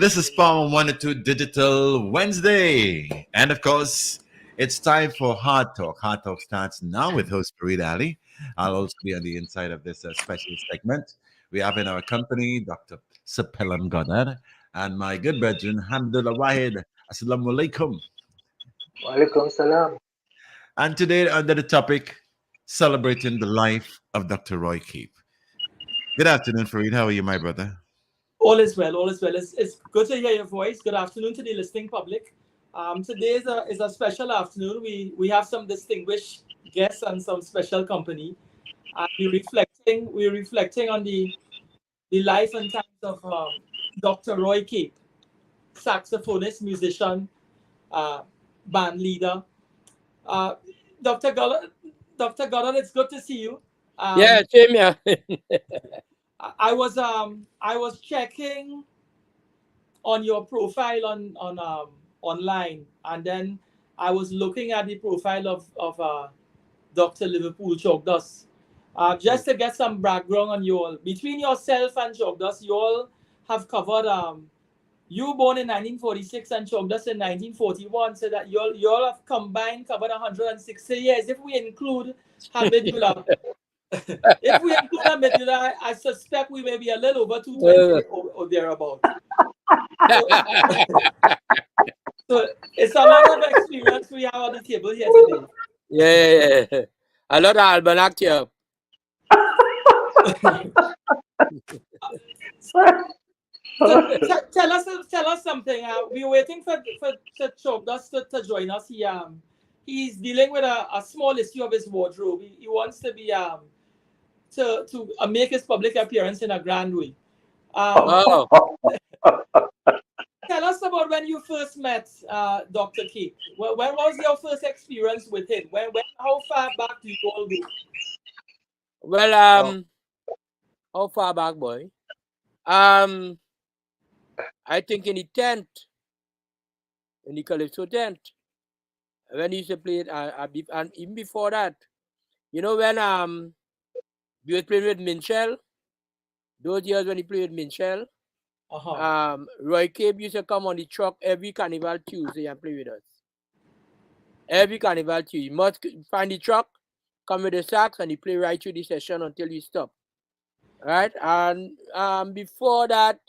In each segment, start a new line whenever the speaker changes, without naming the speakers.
This is Palm 102 Digital Wednesday. And of course, it's time for Hard Talk. Hard Talk starts now with host Fareed Ali. I'll also be on the inside of this special segment. We have in our company Dr. Sapelam Goddard and my good brethren, Hamdullah Wahid. Assalamu alaikum.
Walaikum salam.
And today, under the topic, celebrating the life of Dr. Roy Keep. Good afternoon, Fareed. How are you, my brother?
All is well, all is well. It's good to hear your voice. Good afternoon to the listening public. Today is a special afternoon. We have some distinguished guests and some special company. And we're reflecting on the life and times of Dr. Roy Cape, saxophonist, musician, uh, band leader. Uh, Dr. Goddard, Dr. Goddard, it's good to see you.
Yeah,
Um,
same here.
I was checking on your profile on online, and then I was looking at the profile of Dr. Liverpool Chogdas, just to get some background on you all. Between yourself and Chogdas, you all have covered. You born in 1946 and Chogdas in 1941, so that you all have combined covered 160 years. If we include Hamidullah, if we include Hamidullah, I suspect we may be a little over 220 or thereabout. So, so it's a lot of experience we have on the table here today.
Yeah. A lot of almanac here.
So tell us something. We're waiting for Chogdas to join us. He's dealing with a small issue of his wardrobe. He wants to be to make his public appearance in a grand way.
Oh,
Tell us about when you first met Dr. Keith. When was your first experience with him? How far back do you all go?
well, how far back, boy? I think in the tent, in the Calypso tent, when he used to play it, and even before that, you know, when we was playing with Minchel, those years when he played with Minchel, Roy Cabe used to come on the truck every Carnival Tuesday and play with us. Every Carnival Tuesday, you must find the truck, come with the sax, and he play right through the session until we stop. Right? And before that,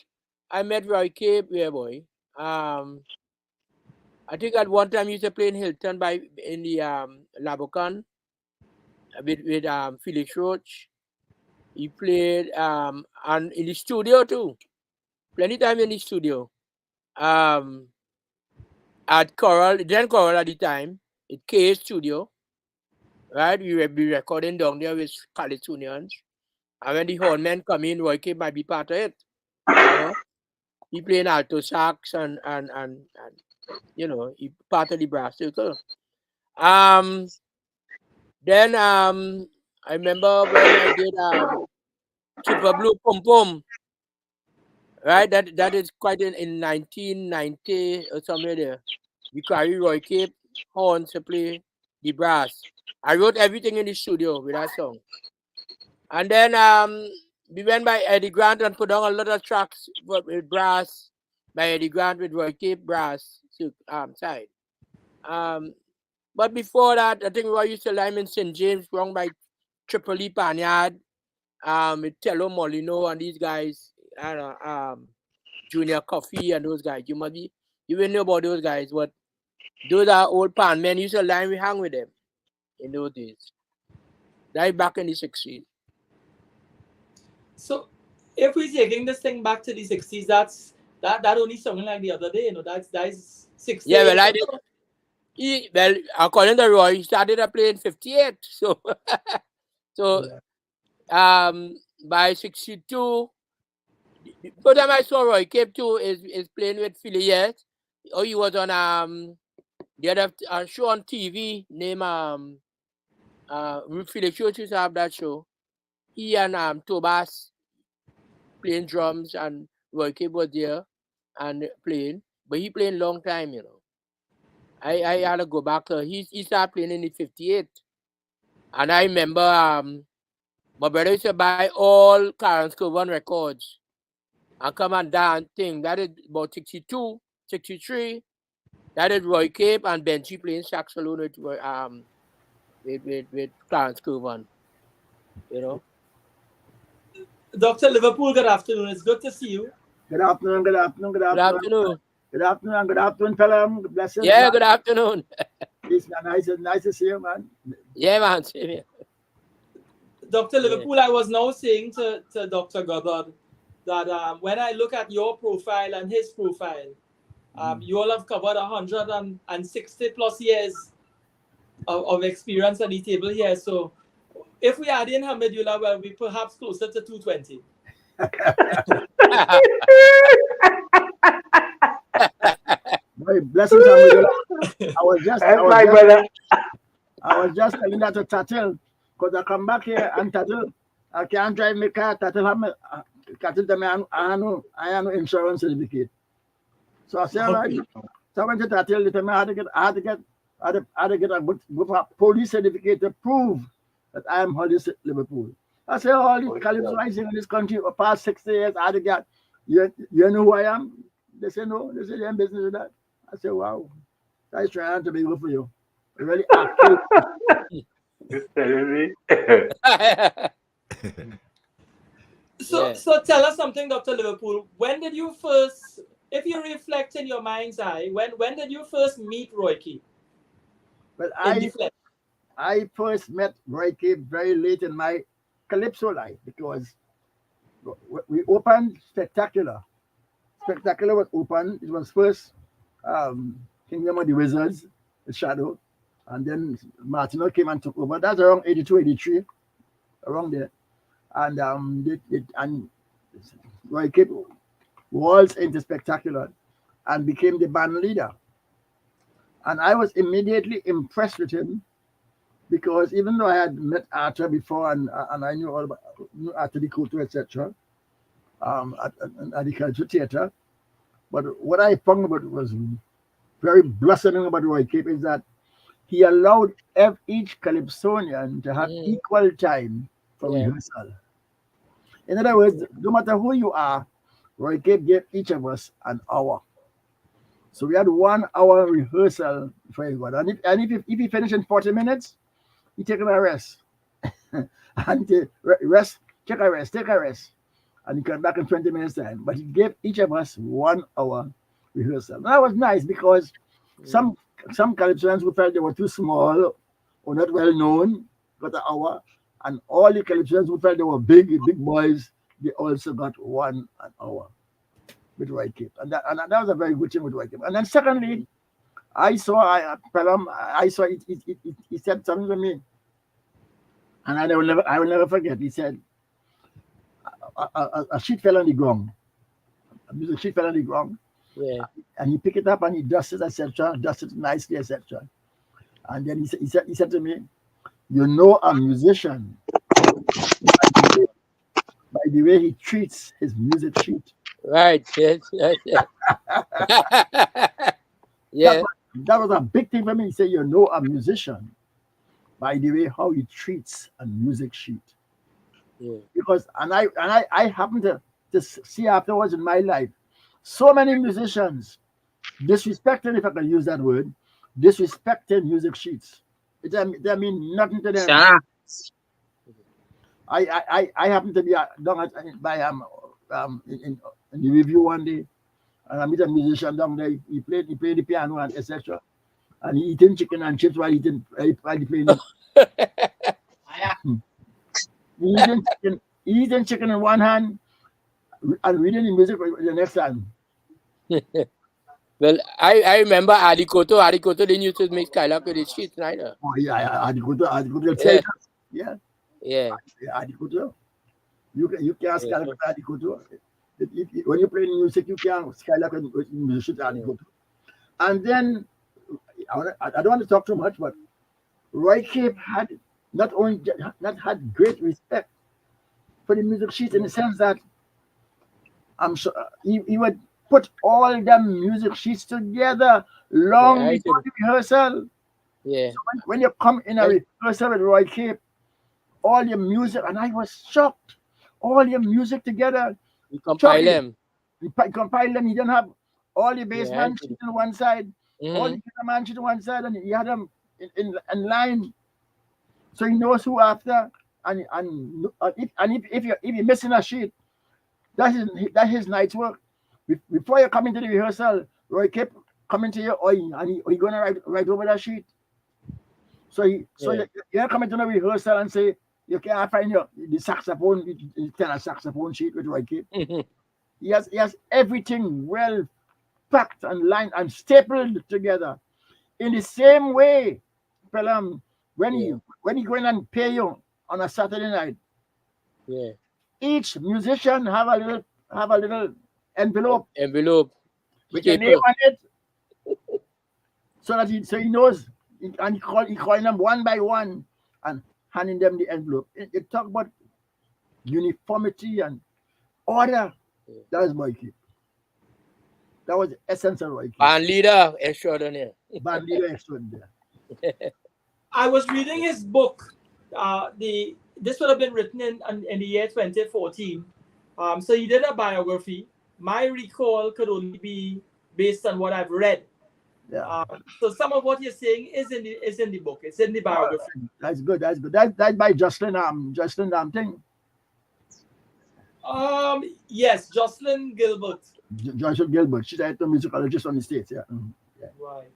I met Roy Cabe, yeah, boy. I think at one time he used to play in Hilton in the Labocan with Felix Roach. He played and in the studio too. Plenty time in the studio. At Coral, then Coral at the time, at K Studio, right? We were be recording down there with Calitunians. And when the hornmen come in, Roy Cabe might be part of it. You know? He playing alto sax and you know, he part of the brass circle. Then I remember when I did Super Blue Pum Pum, right? That is quite in 1990 or somewhere there. We carry Roy Cape horns to play the brass. I wrote everything in the studio with that song. And then we went by Eddie Grant and put on a lot of tracks with brass by Eddie Grant with Roy Cape brass side. But before that, I think Roy used to lime in St. James, wrong by Tripoli Panyard, with Tello Molino and these guys, Junior Coffee and those guys. You will know about those guys, but those are old pan men. Used to line, we hang with them in those days. Right back in the 60s.
So if we're taking this thing back to the 60s, that only something like the other day, that's 60
Yeah, well,
years
I did. Well, according to Roy, he started to play in 58. So by 62, the first time I saw Roy Cape too is playing with Philly, yes. Oh, he was on the other show on TV named Philly Show used to have that show. He and Tobas playing drums and Roy Cape was there and playing, but he playing long time, you know. I had to go back. He started playing in the 58, and I remember my brother used to buy all Clarence Coburn records and come and dance thing. That is about 62, 63. That is Roy Cape and Benji playing saxophone with Clarence Curvan. You know.
Dr. Liverpool, good afternoon. It's good to see you.
Good afternoon, good afternoon, good
Good
afternoon.
afternoon.
Good afternoon, good afternoon, fella. Blessings.
Yeah,
man.
good afternoon.
It's nice to see you, man.
Yeah, man. Same here.
Dr. Liverpool, I was now saying to Dr. Goddard that when I look at your profile and his profile, you all have covered 160 plus years of experience at the table here. So if we add in Hamidullah, well, we perhaps closer to 220.
Boy, blessings, Hamidullah. I was just telling that to Tatil, because I come back here and Tatil, I can't drive my car. Tatil tell me I know insurance certificate. So I said, all right. So I went to Tatil, they told me I had to get a good police certificate to prove that I am Hollis Liverpool. I said, all these caliphs rising in this country for past 60 years, I had to get, you know who I am? They said, no. They said, they're in business with that. I said, wow, that's trying to be good for you. You really active.
So tell us something, Dr. Liverpool. When did you first, if you reflect in your mind's eye, when did you first meet Roy Keep?
Well, I first met Roy Keep very late in my Calypso life because we opened Spectacular. Spectacular was open. It was first Kingdom of the Wizards, the Shadow, and then Martino came and took over. That's around 82, 83, around there. And and Roy Keep waltzed into Spectacular and became the band leader. And I was immediately impressed with him because even though I had met Arthur before and I knew all about Arthur the Couture, etc., at the Culture Theatre, but what I found about was very blossoming about Roy Keep is that he allowed each Calypsonian to have equal time for rehearsal. In other words, no matter who you are, Roy Keep gave each of us an hour. So we had 1 hour rehearsal for everyone. And if he finished in 40 minutes, he take a rest. And take a rest. And he come back in 20 minutes time. But he gave each of us 1 hour rehearsal. And that was nice because some Calypsonians who felt they were too small or not well known got an hour. And all the Calypsonians who felt they were big boys, they also got 1 hour with Roy Keep. And that was a very good thing with Roy Keep. And then secondly, I saw he said something to me. And I will never forget. He said, a sheet fell on the ground. A music sheet fell on the ground.
Yeah.
And he picked it up and he dusted, etc., dusted nicely, etc. And then he said to me, you know a musician by the way he treats his music sheet.
Right. Yes. Yeah.
That was a big thing for me. He said, you know a musician by the way how he treats a music sheet.
Yeah.
Because I happened to see afterwards in my life so many musicians disrespecting, if I can use that word, disrespecting music sheets. They mean nothing to them. I happened to be down in the review one day, and I meet a musician down there. He played the piano and etc. And he eating chicken and chips while he playing it. He eating chicken in one hand and reading the music with the next hand.
Well, I remember Adikoto. Adikoto didn't used to make Skylark with his sheets neither.
Oh yeah, Adikoto. Yeah.
Yeah.
Adikoto. You can't Skylark with Adikoto. When you play music, you can't Skylark with musicians Adikoto. And then I don't want to talk too much, but Roy Keep had not had great respect for the music sheet in the sense that I'm sure he would put all them music sheets together long before the rehearsal.
Yeah.
So when you come in a rehearsal with Roy Keep, all your music, and I was shocked, all your music together.
You compile them.
He compiled them. He didn't have all the
Yeah, I
baseman
see.
sheet on one side, all
Mm-hmm.
the man sheet on one side, and he had them in line, so he knows who after. And if you're missing a sheet, that's his night's work. Before you come into the rehearsal, Roy kept coming to you, and he gonna write over that sheet. So
Yeah.
you're coming to the rehearsal and say you can't find the saxophone, the tenor saxophone sheet with Roy Cape. He has everything well packed and lined and stapled together in the same way. Pelham, when he
Yeah.
when he going and pay you on a Saturday night,
Yeah.
each musician have a little envelope
Envelope.
with your name
Staple.
on it, so he knows, and he calling them one by one and handing them the envelope. You talk about uniformity and order.
Yeah.
That was Roy Keep. That was the essence of Roy Keep.
Band leader extraordinaire.
Band leader extraordinaire.
I was reading his book. This would have been written in the year 2014. So he did a biography. My recall could only be based on what I've read.
Yeah.
So some of what you're saying is in the book. It's in the biography.
That's good. That's good. That's by Jocelyn thing.
Yes, Jocelyn Gilbert.
Jocelyn Gilbert. She's a musicologist on the States. Yeah. Yeah.
Right.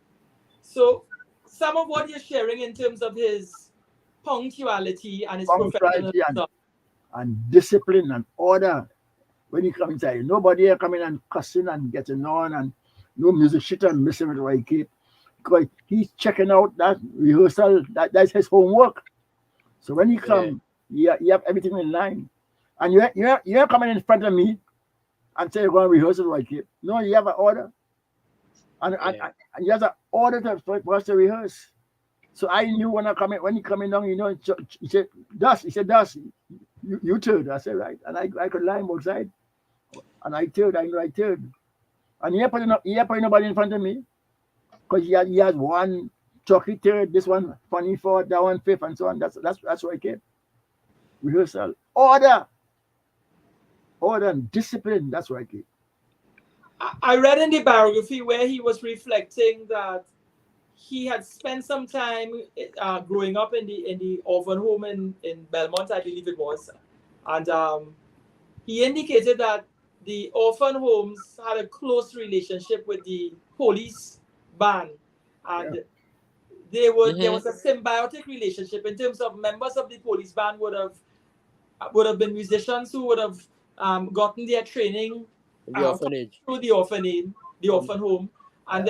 So some of what you're sharing in terms of his punctuality and his
Punctuality
professionalism.
and discipline and order. When you come inside, nobody here coming and cussing and getting on, and no music shit and messing with Roy Cape, because he's checking out that rehearsal. That's his homework. So when he come, you have everything in line, and you're coming in front of me and say you're going to rehearse it Roy Cape. No, you have an order, and you have an order for us to rehearse. So I knew when he coming down, he said, "Dust." You turn. I said, right. And I could line both sides. And I turned. And he ain't putting nobody in front of me. Because he has one chalky third, this one funny fourth, that one fifth, and so on. That's where I came. Rehearsal. Order and discipline. That's where I came.
I read in the biography where he was reflecting that he had spent some time growing up in the orphan home in Belmont, I believe it was, and he indicated that the orphan homes had a close relationship with the police band, and there was a symbiotic relationship in terms of members of the police band would have been musicians who would have gotten their training
The orphanage.
through the orphan home, and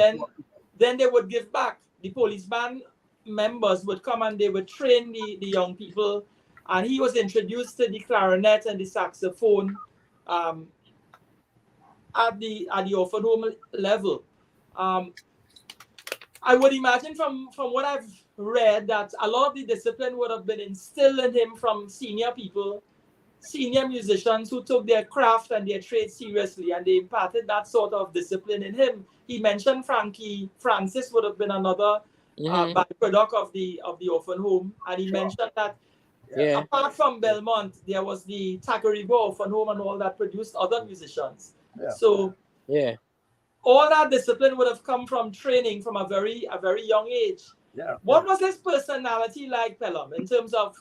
then they would give back. The police band members would come and they would train the young people, and he was introduced to the clarinet and the saxophone at the orphan home level. I would imagine from what I've read that a lot of the discipline would have been instilled in him from senior people, senior musicians who took their craft and their trade seriously, and they imparted that sort of discipline in him. He mentioned Frankie Francis would have been another byproduct of the orphan home, and he mentioned that apart from Belmont, there was the Takariba orphan home and all that produced other musicians.
Yeah.
So all that discipline would have come from training from a very young age.
Yeah.
What was his personality like, Pelham, in terms of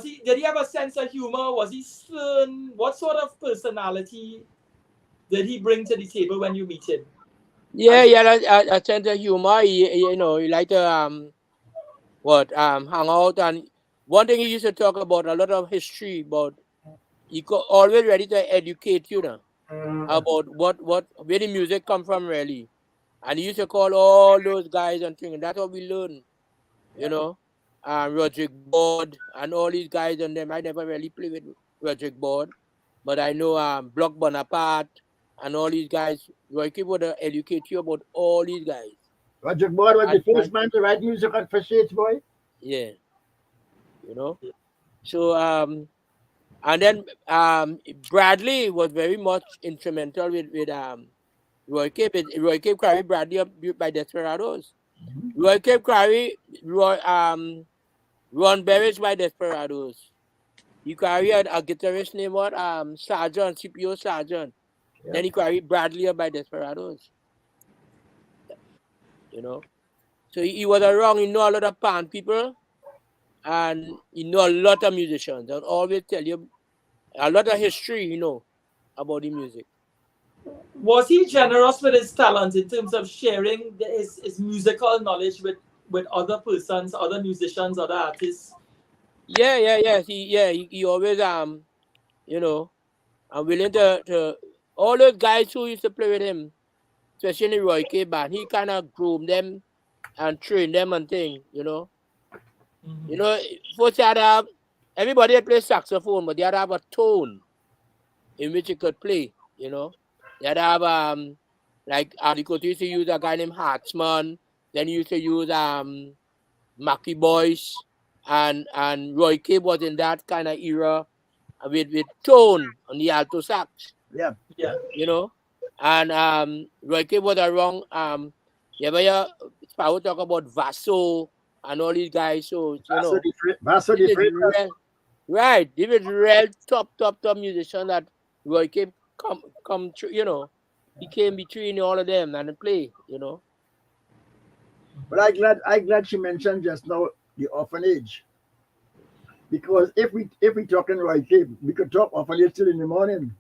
did he have a sense of humor? Was he stern? What sort of personality did he bring to the table when you meet him?
Yeah, a sense of humor. He like to hang out, and one thing he used to talk about a lot of history, but he always ready to educate you now about where the music come from really, and he used to call all those guys and things, and that's what we learn, Roderick Board and all these guys and them. I never really play with Roderick Board, but I know Block Bonaparte and all these guys. Roy Keep would educate you about all these guys.
Roger Boyd was the first man to write music on Freshets, boy.
Yeah, So and then Bradley was very much instrumental with Roy Cape. Roy Cape carried Bradley up by Desperados. Roy Cape carried Ron Berridge by Desperados. He carried a guitarist named Sergeant, CPO Sergeant.
Yeah.
Then he carried Bradley up by Desperados. You know. So he was around, he know a lot of pan people, and he know a lot of musicians. I'll always tell you a lot of history, you know, about the music.
Was he generous with his talent in terms of sharing his musical knowledge with other persons, other musicians, other artists?
He always you know, I'm willing to all those guys who used to play with him, especially Roy K band, he kind of groomed them and trained them and thing, you know. You know, first you had to have, everybody had play saxophone, but they had to have a tone in which you could play, you know. They had to have like Adikoto used to use a guy named Hartzman, then he used to use Mackie Boyce, and Roy K was in that kind of era with tone on the alto sax,
Yeah.
Yeah.
you know. And Roy K was around you ever hear Sparrow talk about Vaso and all these guys, so you know.
Vaso
This
the
is
Freitas.
real, right. This is real top musician that Roy came come through, you know. He came between all of them and play, you know.
But I glad she mentioned just now the orphanage. Because if we talking right here, we could talk orphanage till in the morning.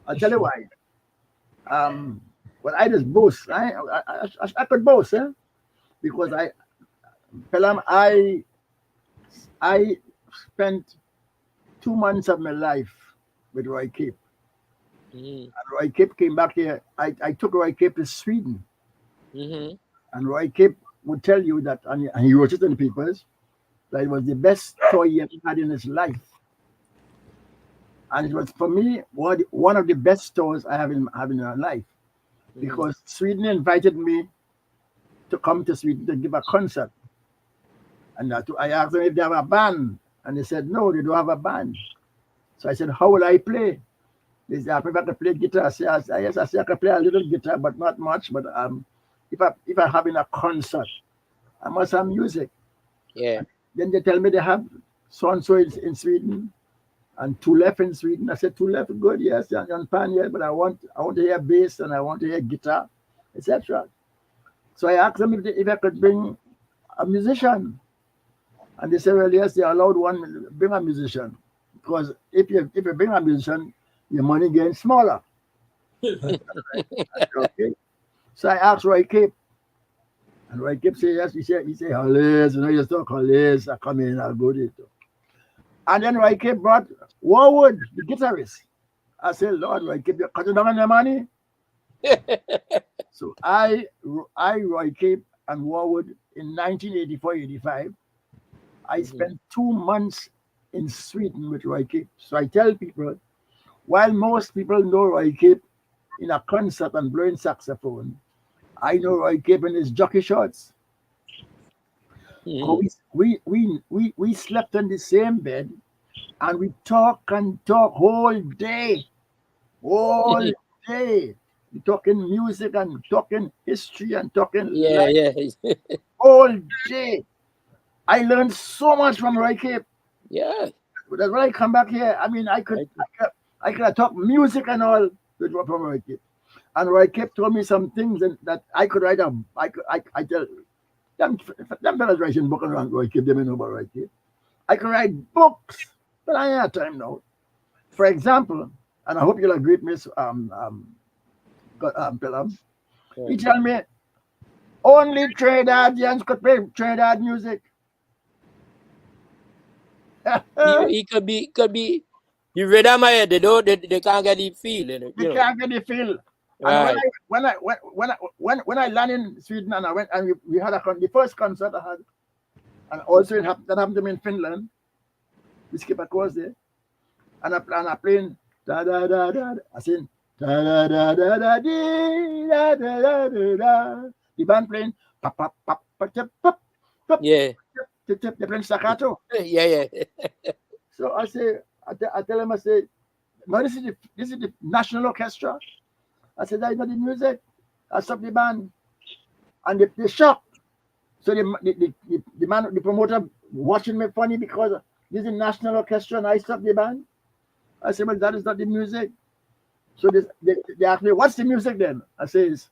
I'll tell you why. Um but I just boast. I could boast, eh? Because Pelam, I spent 2 months of my life with Roy Cape.
Mm-hmm.
And Roy Cape came back here. I took Roy Cape to Sweden.
Mm-hmm.
And Roy Cape would tell you that, and he wrote it in the papers, that it was the best tour he ever had in his life. And it was, for me, one of the best tours I have in my life. Because Sweden invited me to come to Sweden to give a concert. And I asked them if they have a band. And they said, no, they don't have a band. So I said, how will I play? They said, I prefer to play guitar. Yes, I said, I can play a little guitar, but not much. But if I'm having a concert, I must have music.
Yeah.
Then they tell me they have so-and-so in Sweden and two left in Sweden. I said, two left, good, yes, and pan, yes, but I want to hear bass and I want to hear guitar, etc. So I asked them if I could bring a musician. And they said, well, yes, they allowed one, bring a musician. Because if you bring a musician, your money gets smaller. Okay. So I asked Roy Cape. And Roy Cape said, yes, he said, Hollis, you talk Hollis, I come in, I'll go there. And then Roy Cape brought Warwood, the guitarist. I said, Lord, Roy Cape, you're cutting down on your money. So I, Roy Cape, and Warwood in 1984-85, I spent 2 months in Sweden with Roy Cape. So I tell people, while most people know Roy Cape in a concert and blowing saxophone, I know Roy Cape in his jockey shorts. We slept in the same bed and we talk whole day. All day. We talking music and talking history and talking life all day. I learned so much from Roy Cape.
Yeah.
That's when I come back here. I mean, I could talk music and all with from Roy Cape. And Roy Cape told me some things that I could write up. I tell them fellas writing books around Roy Cape, they may know about Roy Cape. I can write books, but I ain't have time now. For example, and I hope you'll agree with Miss Pelham, he tell me only Trinidadians could play Trinidad music.
he could be the rhythm of it, they can't get the feel in it.
They can't get the feel.
Right.
And when I landed in Sweden and I went and we had the first concert I had, and also that happened to me in Finland. We skip a course there, and I playing da da da da. I sing da da da da da da da da da. The band playing pop pop pop pop pop pop.
Yeah.
They're playing staccato.
Yeah.
So I tell them, I say, no, this is the National Orchestra. I said, that's not the music. I stopped the band. And they shocked. So the promoter watching me funny because this is the National Orchestra and I stopped the band. I said, well, that is not the music. So they ask me, what's the music then? I says,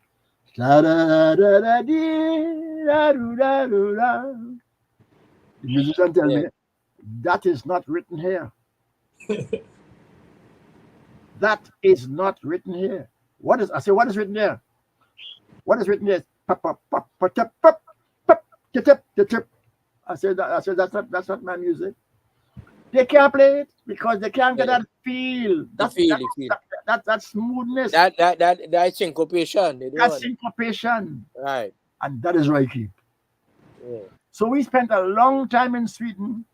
da da da da dee, da do da do da. The musician tell
Yeah.
me, that is not written here. That is not written here. What is, I say, what is written there? What is written there? Pop, pop, pop, pop, pop, pop, pop, tip, tip. I said that's not my music. They can't play it because they can't get
Yeah.
that feel,
The feel, the feel.
that smoothness,
That syncopation. They don't
that
want it.
syncopation,
Right.
and that is right keep.
Yeah.
So we spent a long time in Sweden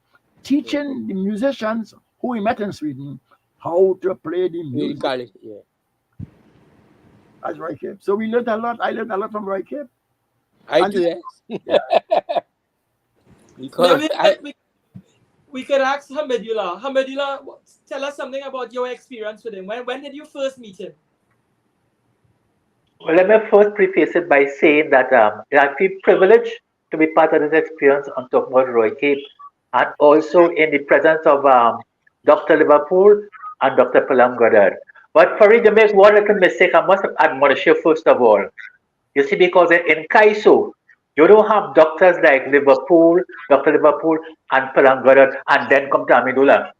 teaching the musicians who we met in Sweden how to play the music.
Really, yeah.
That's Roy Cape. So we learned a lot. I learned a lot from Roy Cape.
I
And
do, yes.
yeah.
Because
We could ask Hamidullah. Hamidullah, tell us something about your experience with him. When did you first meet him?
Well, let me first preface it by saying that I feel privileged to be part of this experience on talking about Roy Cape, and also in the presence of Dr. Liverpool and Dr. Palam Goddard. But for you to make one little mistake, I must admonish you first of all. You see, because in Kaiso, you don't have doctors like Liverpool, Dr. Liverpool, and Palam Goddard, and then come to Amidullah.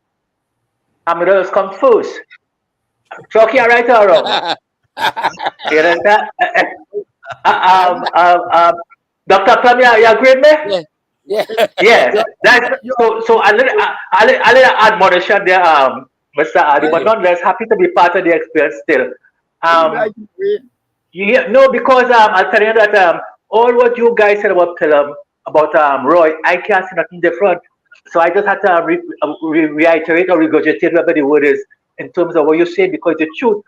Amidullah comes first. Chucky, right or wrong? You understand? Dr. Plum, you agree with me?
yeah.
Yes. That's so a little admonition there, Mr. Adi, but nonetheless happy to be part of the experience still. No, because I'll tell you that all what you guys said about Pelham, about Roy, I can't say nothing different. So I just had to reiterate or regurgitate whatever the word is in terms of what you say because the truth.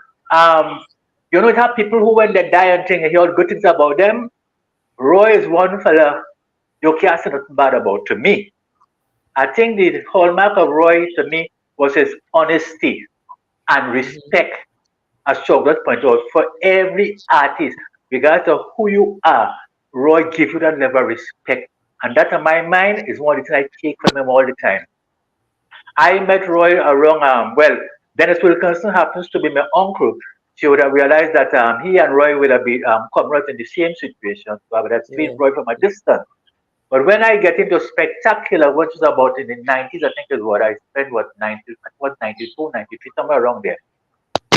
You know, you have people who when they die and think you hear good things about them. Roy is one fella you can't say nothing bad about to me. I think the hallmark of Roy to me was his honesty and respect, as Chocolate pointed out, for every artist, regardless of who you are, Roy gives you that level of respect. And that, in my mind, is one of the things I take from him all the time. I met Roy around, Dennis Wilkinson happens to be my uncle. She would have realized that he and Roy would have been comrades in the same situation. So I would have seen Roy from a distance. But when I get into spectacular, which is about in the 90s, I think is what I spent, 92, 93, somewhere around there.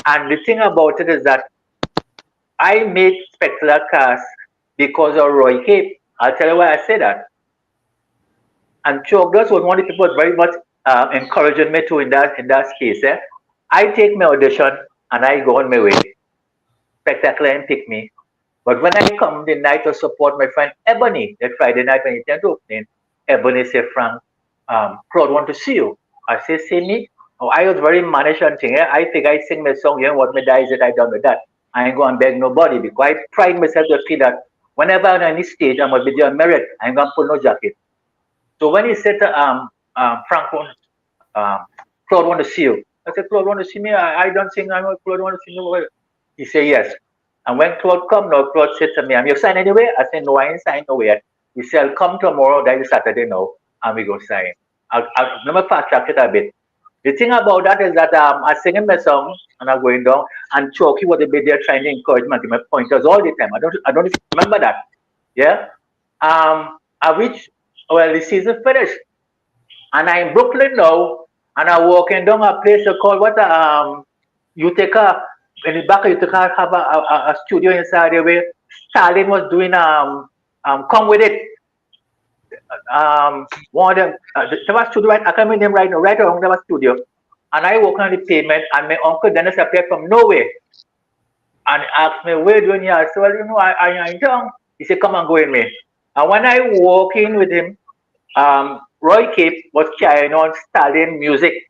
And the thing about it is that I made spectacular cast because of Roy Cape. I'll tell you why I say that. And Chogdas was one of the people very much encouraging me to in that space. I take my audition and I go on my way. Spectacular and pick me. But when I come the night to support my friend Ebony, that Friday night when he turned opening, Ebony said, Frank, crowd want to see you. I say, see me? Oh, I was very managed and thing. I think I sing my song, you know what my die is that I done with that. I ain't going to beg nobody because I pride myself to feel that whenever I'm on any stage, I'm going to be there merit. I ain't going to pull no jacket. So when he said to Frank, crowd want to see you. I said, crowd want to see me? I don't sing. I know crowd want to see me. He said, yes. And when Claude come now, Claude said to me, "Am you sign anyway?" I said, "No, I ain't sign nowhere." He said, "I'll come tomorrow, that is Saturday now, and we go sign." I'll let me fast track it a bit. The thing about that is that I singing my song and I'm going down, and Choki was a bit there trying to encourage me, give me pointers all the time. I don't even remember that. Yeah. I reached the season finished, and I'm in Brooklyn now, and I'm walking down a place called Utica. In the back of Utica have a studio inside there where Stalin was doing come with it. One of them there was studio right, I can't remember them right now, right around there was studio. And I walk on the pavement and my uncle Dennis appeared from nowhere and asked me, "Where are you doing here?" I said, "Well, you know, I'm in town." He said, "Come and go with me." And when I walk in with him, Roy Cape was carrying on Stalin music.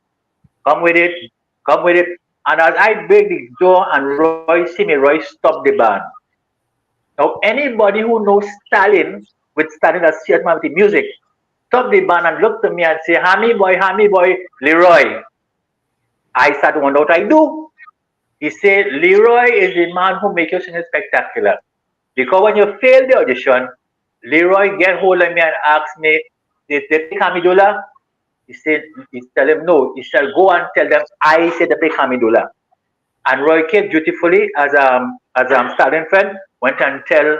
Come with it, come with it. And as I break the door and Roy see me, Roy stopped the band. Now, anybody who knows Stalin, with Stalin as chairman with the music, stopped the band and looked at me and say, Hammy boy, Leroy." I started to wonder what I do. He said, "Leroy is the man who makes you sing spectacular. Because when you fail the audition, Leroy get hold of me and ask me, did they play Hamidullah?" He said, he tell him no. He said, "Go and tell them I said they play Hamidullah." And Roy Cape dutifully, as Stalin friend, went and tell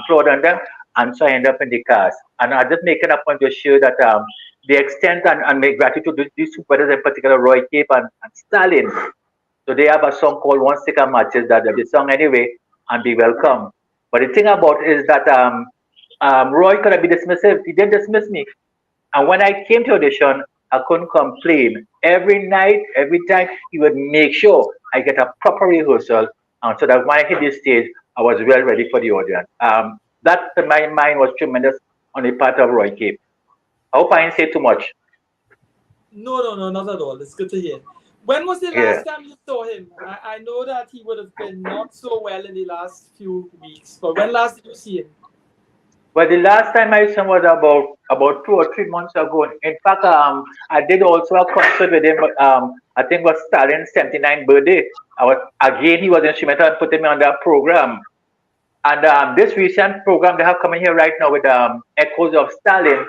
Claude and them, and so I end up in the cast. And I just making a point to show that the extent and my gratitude to these two brothers in particular, Roy Cape and Stalin. So they have a song called One Sticker Matches, that the song anyway, and be welcome. But the thing about it is that Roy could have been dismissive. He didn't dismiss me. And when I came to audition, I couldn't complain. Every night, every time, he would make sure I get a proper rehearsal, so that when I hit the stage, I was well ready for the audience. That in my mind was tremendous on the part of Roy Cape. I hope I didn't say too much.
No, not at all. It's good to hear. When was the last time you saw him? I know that he would have been not so well in the last few weeks, but when last did you see him?
Well, the last time I saw him was about 2 or 3 months ago. In fact, I did also a concert with him. I think it was Stalin's 79th birthday. He was instrumental in putting me on that program. And this recent program they have coming here right now with Echoes of Stalin,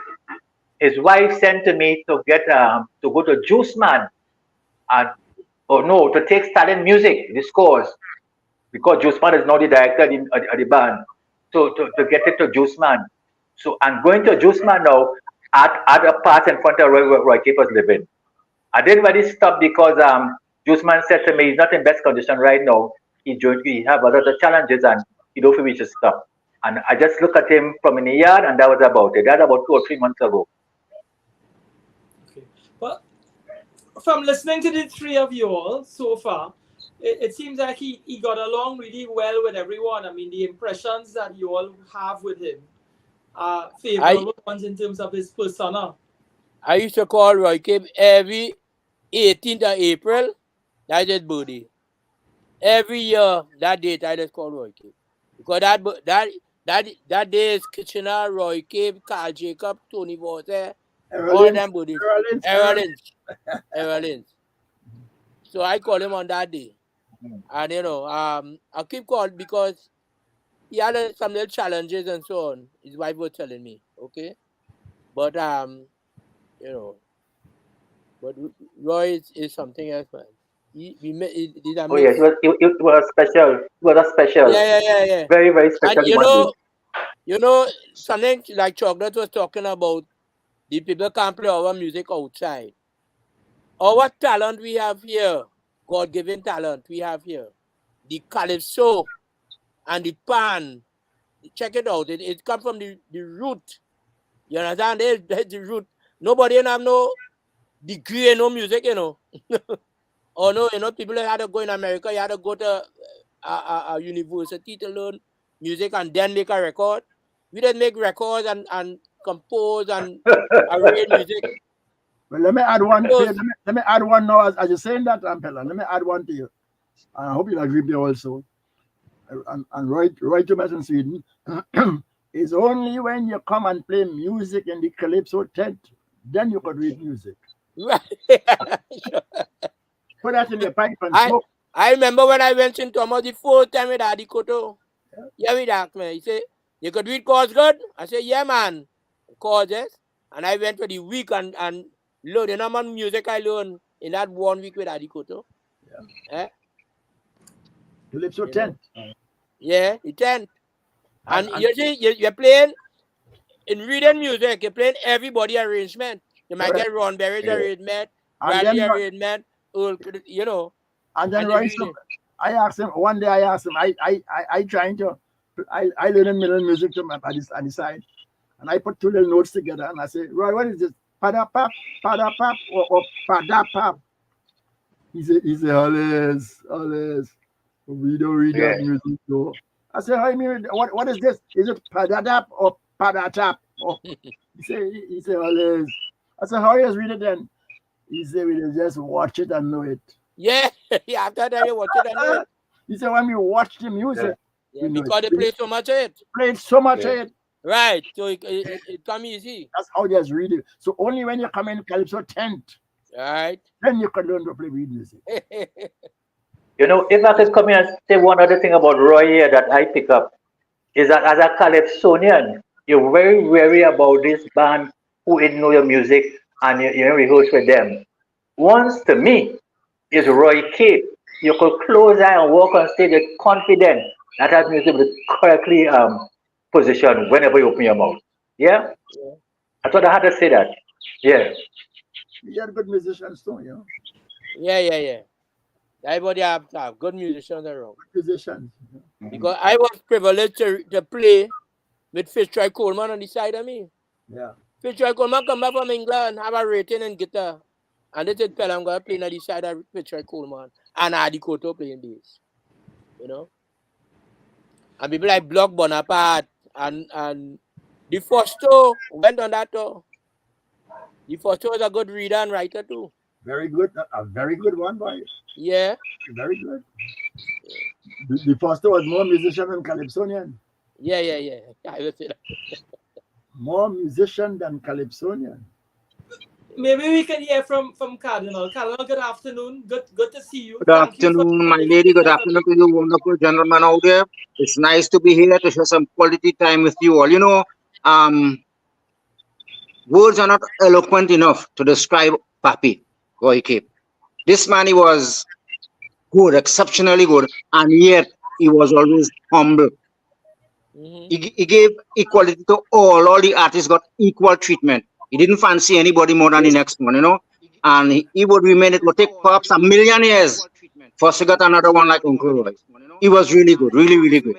his wife sent to me to get to go to Juice Man and to take Stalin music, the scores, because Juice Man is now the director of the band. So to get it to Juice Man. So I'm going to Juice Man now at a part in front of where Roy Cape was living. I didn't really stop because Juice Man said to me he's not in best condition right now. He have a lot of challenges and he don't feel we should stop. And I just looked at him from in the yard and that was about it. That's about 2 or 3 months ago.
Okay. Well, from listening to the three of you all so far, it seems like he got along really well with everyone. I mean, the impressions that you all have with him are favorable ones in terms of his persona.
I used to call Roy Cape every 18th of April. That's his birthday. Every year, that date, I just call Roy Cape. Because that day is Kitchener, Roy Cape, Carl Jacob, Tony Walter, all them birthdays. Errol Lynch. So I call him on that day. And I keep calling because he had some little challenges and so on. His wife was telling me, okay, but but Roy is something else, man. He
was special. He was a special.
Yeah.
Very, very special.
And something like Chocolate was talking about. The people can't play our music outside. Our talent we have here, God-given talent we have here, the calypso and the pan, check it out. It comes from the root. You understand? There's the root. Nobody have no degree in no music, Or no, people had to go in America, you had to go to a university to learn music and then make a record. We didn't make records and compose and arrange music.
Well, let me add one. Let me add one now. As you're saying that, Pella, let me add one to you. I hope you'll agree with me also. And Roy Thomas in Sweden, it's only when you come and play music in the Calypso tent, then you could read music.
Right.
Put that in your pipe and smoke.
I remember when I went in Thomas the first time with Adi Koto. Yeah, with that, man. He said, you could read chords good? I said, yeah, man. Chords, yes. And I went for the week and learned. You know how much music I learned in that 1 week with Adi Koto? Yeah.
Calypso tent.
Yeah, the tent. And you see, you're playing, in reading music, you're playing everybody arrangement. You might get Ron Berry's arrangement, Bradley arrangement,
And then I asked him, one day I trying to, I learned middle music to my on the side. And I put two little notes together and I say, Roy, what is this? Padapap, or padapap? He said, always. We don't read that music, though. I said, I mean, what is this? Is it padadap or padatap? He said, always. I said, how you read it then? He said, we just watch it and know it.
Yeah, after that you watch it and know it.
He said, when we watch the music,
because they play so much of it.
Played so much of it.
Right, so it come easy.
That's how they just read it. So only when you come in Calypso tent,
right,
then you can learn to play read music.
If I could come in and say one other thing about Roy here that I pick up, is that as a Calypsonian, you're very wary about this band who didn't know your music and you rehearse with them. Once to me is Roy Cape you could close eye and walk on stage, you're confident that that music will correctly position whenever you open your mouth. Yeah?
Yeah.
I thought I had to say that. Yeah.
We had good musicians too, you know.
Yeah. Everybody have to have good musicians around.
Good musicians. You know.
Because I was privileged to play with Fitzroy Coleman on the side of me.
Yeah.
Fitzroy Coleman come back from England, have a rating in guitar. And they said, I'm going to play on the side of Fitzroy Coleman. And Adi Koto playing bass. You know? And people like Block Bonaparte and the Fosto went on that tour. The Fosto was a good reader and writer too.
Very good. A very good one, boy.
Yeah.
Very good. The Foster was more musician than Calypsonian.
Yeah. I will say that.
More musician than Calypsonian.
Maybe we can hear from Cardinal. Cardinal, good afternoon. Good to see you.
Good afternoon, my lady. Good afternoon to you, wonderful gentlemen out there. It's nice to be here to share some quality time with you all. You know, words are not eloquent enough to describe Papi Roy Cape. This man, he was good, exceptionally good, and yet he was always humble. He gave equality to all the artists got equal treatment. He didn't fancy anybody more than the next one, you know. And he would remain, it would take perhaps a million years for us to get another one like Uncle Roy. He was really good, really good.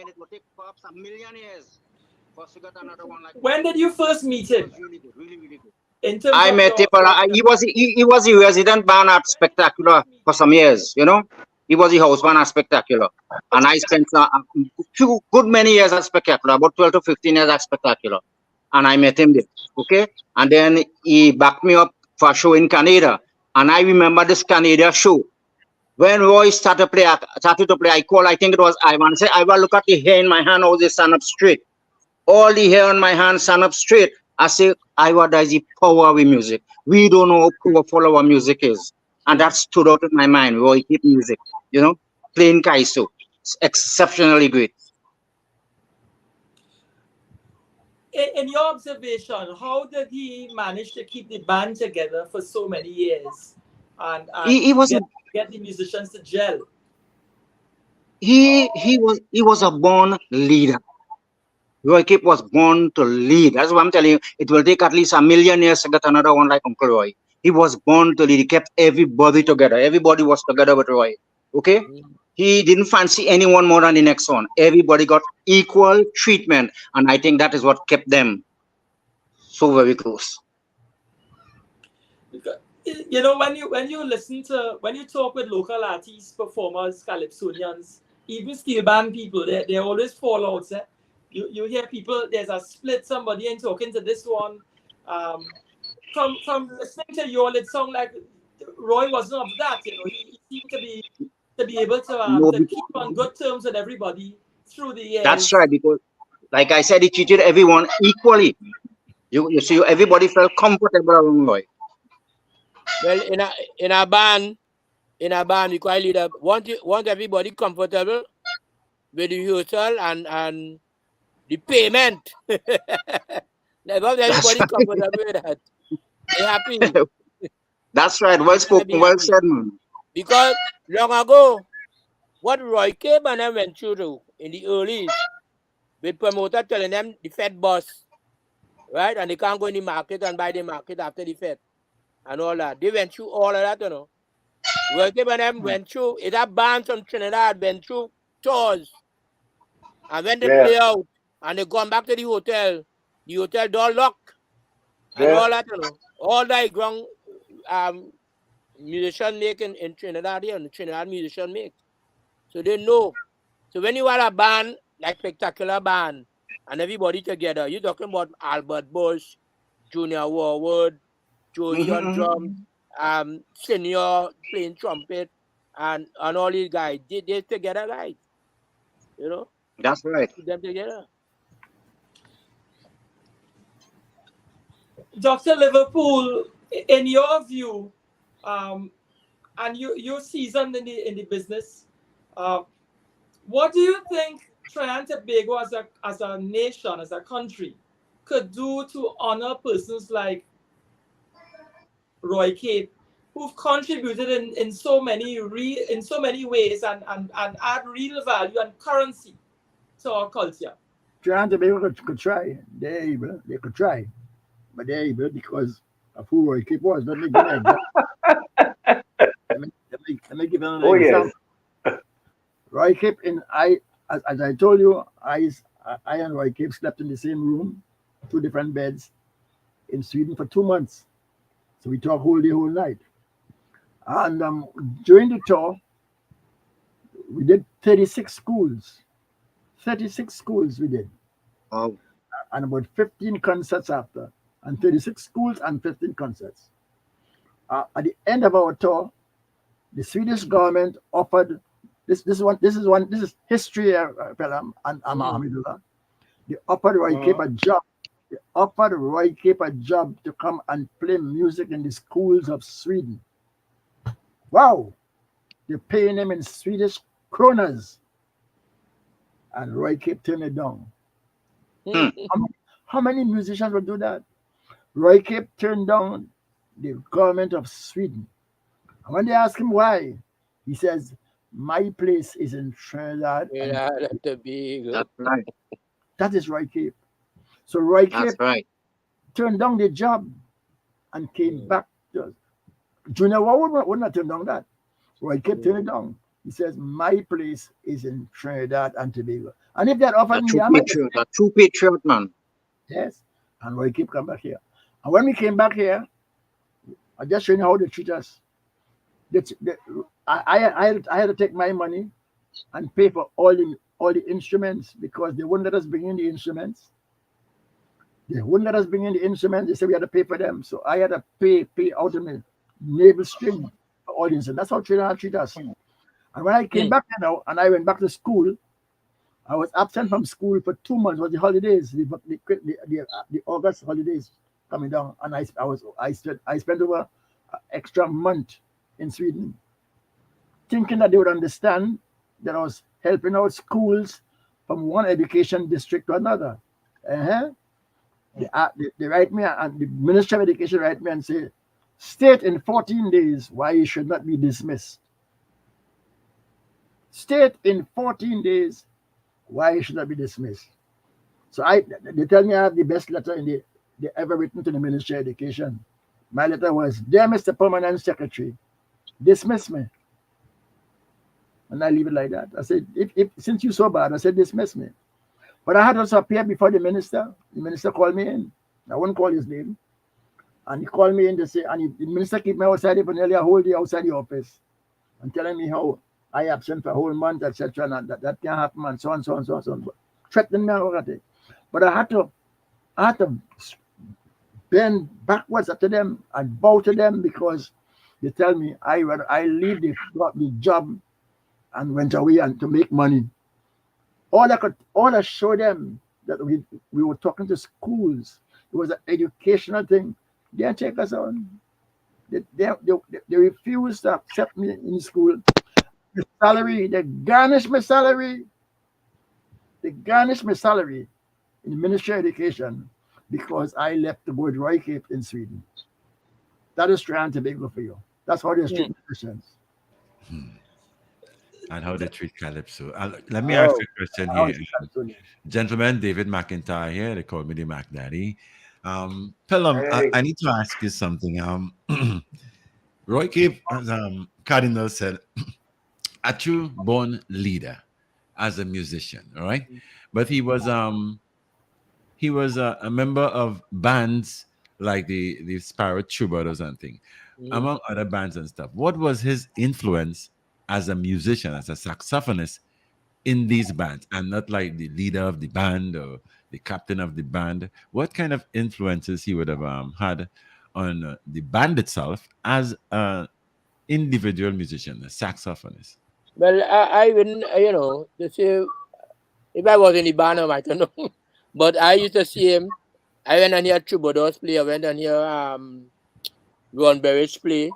When did you first meet him? In terms
I
of
met him, he was the resident band at Spectacular for some years, you know. He was the house band at Spectacular. And I spent a good many years at Spectacular, about 12 to 15 years at Spectacular. And I met him there, okay? And then he backed me up for a show in Canada. And I remember this Canada show. When Roy started to play, I think it was Ivan. I said, Ivan, look at the hair in my hand, how they stand up straight. All the hair on my hand stand up straight. I say, Ivan, that is the power of music. We don't know how powerful our music is. And that stood out in my mind, Roy Cape music, you know, playing Kaiso. It's exceptionally great.
In your observation, how did he manage to keep the band together for so many years and get the musicians to gel?
He was a born leader. Roy Cape was born to lead. That's what I'm telling you. It will take at least a million years to get another one like Uncle Roy. He was born to lead. He kept everybody together. Everybody was together with Roy. Okay? He didn't fancy anyone more than the next one. Everybody got equal treatment. And I think that is what kept them so very close.
You know, when you talk with local artists, performers, Calypsonians, even steel band people, they always fall out. Eh? You hear people, there's a split, somebody ain't talking to this one. From listening to you all, it sounds like Roy wasn't of that. You know, he seemed to be able to keep on good terms with everybody through the years.
That's right, because like I said, he treated everyone equally. You see, everybody felt comfortable around Roy.
Well, in a band, we quite leader want everybody comfortable with the rehearsal and the payment. They want everybody comfortable with that. They happy.
That's right. Well spoken, well said, man.
Because long ago, what Roy Cape and them went through in the early, with promoter telling them the Fed boss, right? And they can't go in the market and buy the market after the Fed and all that. They went through all of that, you know. Roy Cape and them went through, it had bands from Trinidad went through tours. And when they play out and they gone back to the hotel door locked and all that, you know. All that ground musician make in Trinidad here, and the Trinidad musician make. So they know. So when you are a band, like Spectacular Band, and everybody together, you're talking about Albert Bush, Junior Warwood, Joey on drums, Senior playing trumpet, and all these guys. They together, guys. You know?
That's right.
Put them together.
Dr. Liverpool, in your view, and you're seasoned in the business, what do you think Trinidad and Tobago as a nation, as a country, could do to honor persons like Roy Cape, who've contributed in so many ways and add real value and currency to our culture.
Trying to be able to could try. They're able, they could try, but they're able because of who Roy Keep was. Let me give an example. Let me give another
Oh
example.
yes.
Roy Keep as I told you, I and Roy Keep slept in the same room, two different beds in Sweden for 2 months. So we talked whole night. And during the tour, we did 36 schools. 36 schools we did.
Oh,
And about 15 concerts after. And 36 schools and 15 concerts. At the end of our tour, the Swedish government offered this is history, Pelham and Hamidullah. They offered Roy Cape a job. They offered Roy Cape a job to come and play music in the schools of Sweden. Wow! They're paying him in Swedish kronas. And Roy Cape turned it down. How many musicians would do that? Roy Cape turned down the government of Sweden. And when they ask him why, he says, my place is in Trinidad.
that's right.
That is Roy Cape. So Roy
That's
Cape
right.
turned down the job and came back to us. Junior Ward would not turn down that. Roy Cape turned it down. He says, my place is in Trinidad and Tobago. And if that offered me,
A true patriot, man.
yes. And Roy Cape come back here. And when we came back here, I just showing you how they treat us. I had to take my money and pay for all the instruments because they wouldn't let us bring in the instruments. They wouldn't let us bring in the instruments. They said we had to pay for them. So I had to pay out of my navel string for all the instruments. That's how Trinidad treat us. And when I came back now and I went back to school, I was absent from school for 2 months. It was the holidays, the August holidays coming down, and I spent over an extra month in Sweden, thinking that they would understand that I was helping out schools from one education district to another. They write me, and the Ministry of Education write me and say, state in 14 days why you should not be dismissed. State in 14 days why you should not be dismissed. So they tell me I have the best letter they ever written to the Ministry of Education. My letter was, dear Mr. Permanent Secretary, dismiss me. And I leave it like that. I said, if since you're so bad, I said, dismiss me. But I had also appeared before the minister. The minister called me in. I won't call his name. And he called me in to say, and the minister kept me outside for nearly a whole day outside the office and telling me how I absent for a whole month, etc. And that can't happen, and so on, so on, so on, so on. Threatening me about it. But I had to bend backwards after them and bow to them because they tell me I leave the job and went away and to make money. All I showed them that we were talking to schools. It was an educational thing. They didn't take us on. They refused to accept me in school. The salary, they garnished my salary. They garnished my salary in the Ministry of Education because I left to go to Roy Cape in Sweden. That is trying to be good for you. That's how they treat musicians.
And how they treat Calypso. Let me ask you a question here. Gentleman, David McIntyre here. They call me the Mac Daddy. Pelham, I need to ask you something. Roy Cape, as Cardinal said, a true born leader as a musician, all right? But he was a member of bands like the Sparrow Troubadours and thing, among other bands and stuff. What was his influence as a musician, as a saxophonist in these bands, and not like the leader of the band or the captain of the band? What kind of influences he would have had on the band itself as an individual musician, a saxophonist?
Well, I wouldn't, to say, if I was in the band, I might not know. But I used to see him. I went on here Troubadours play. I went on here Ron Berridge play.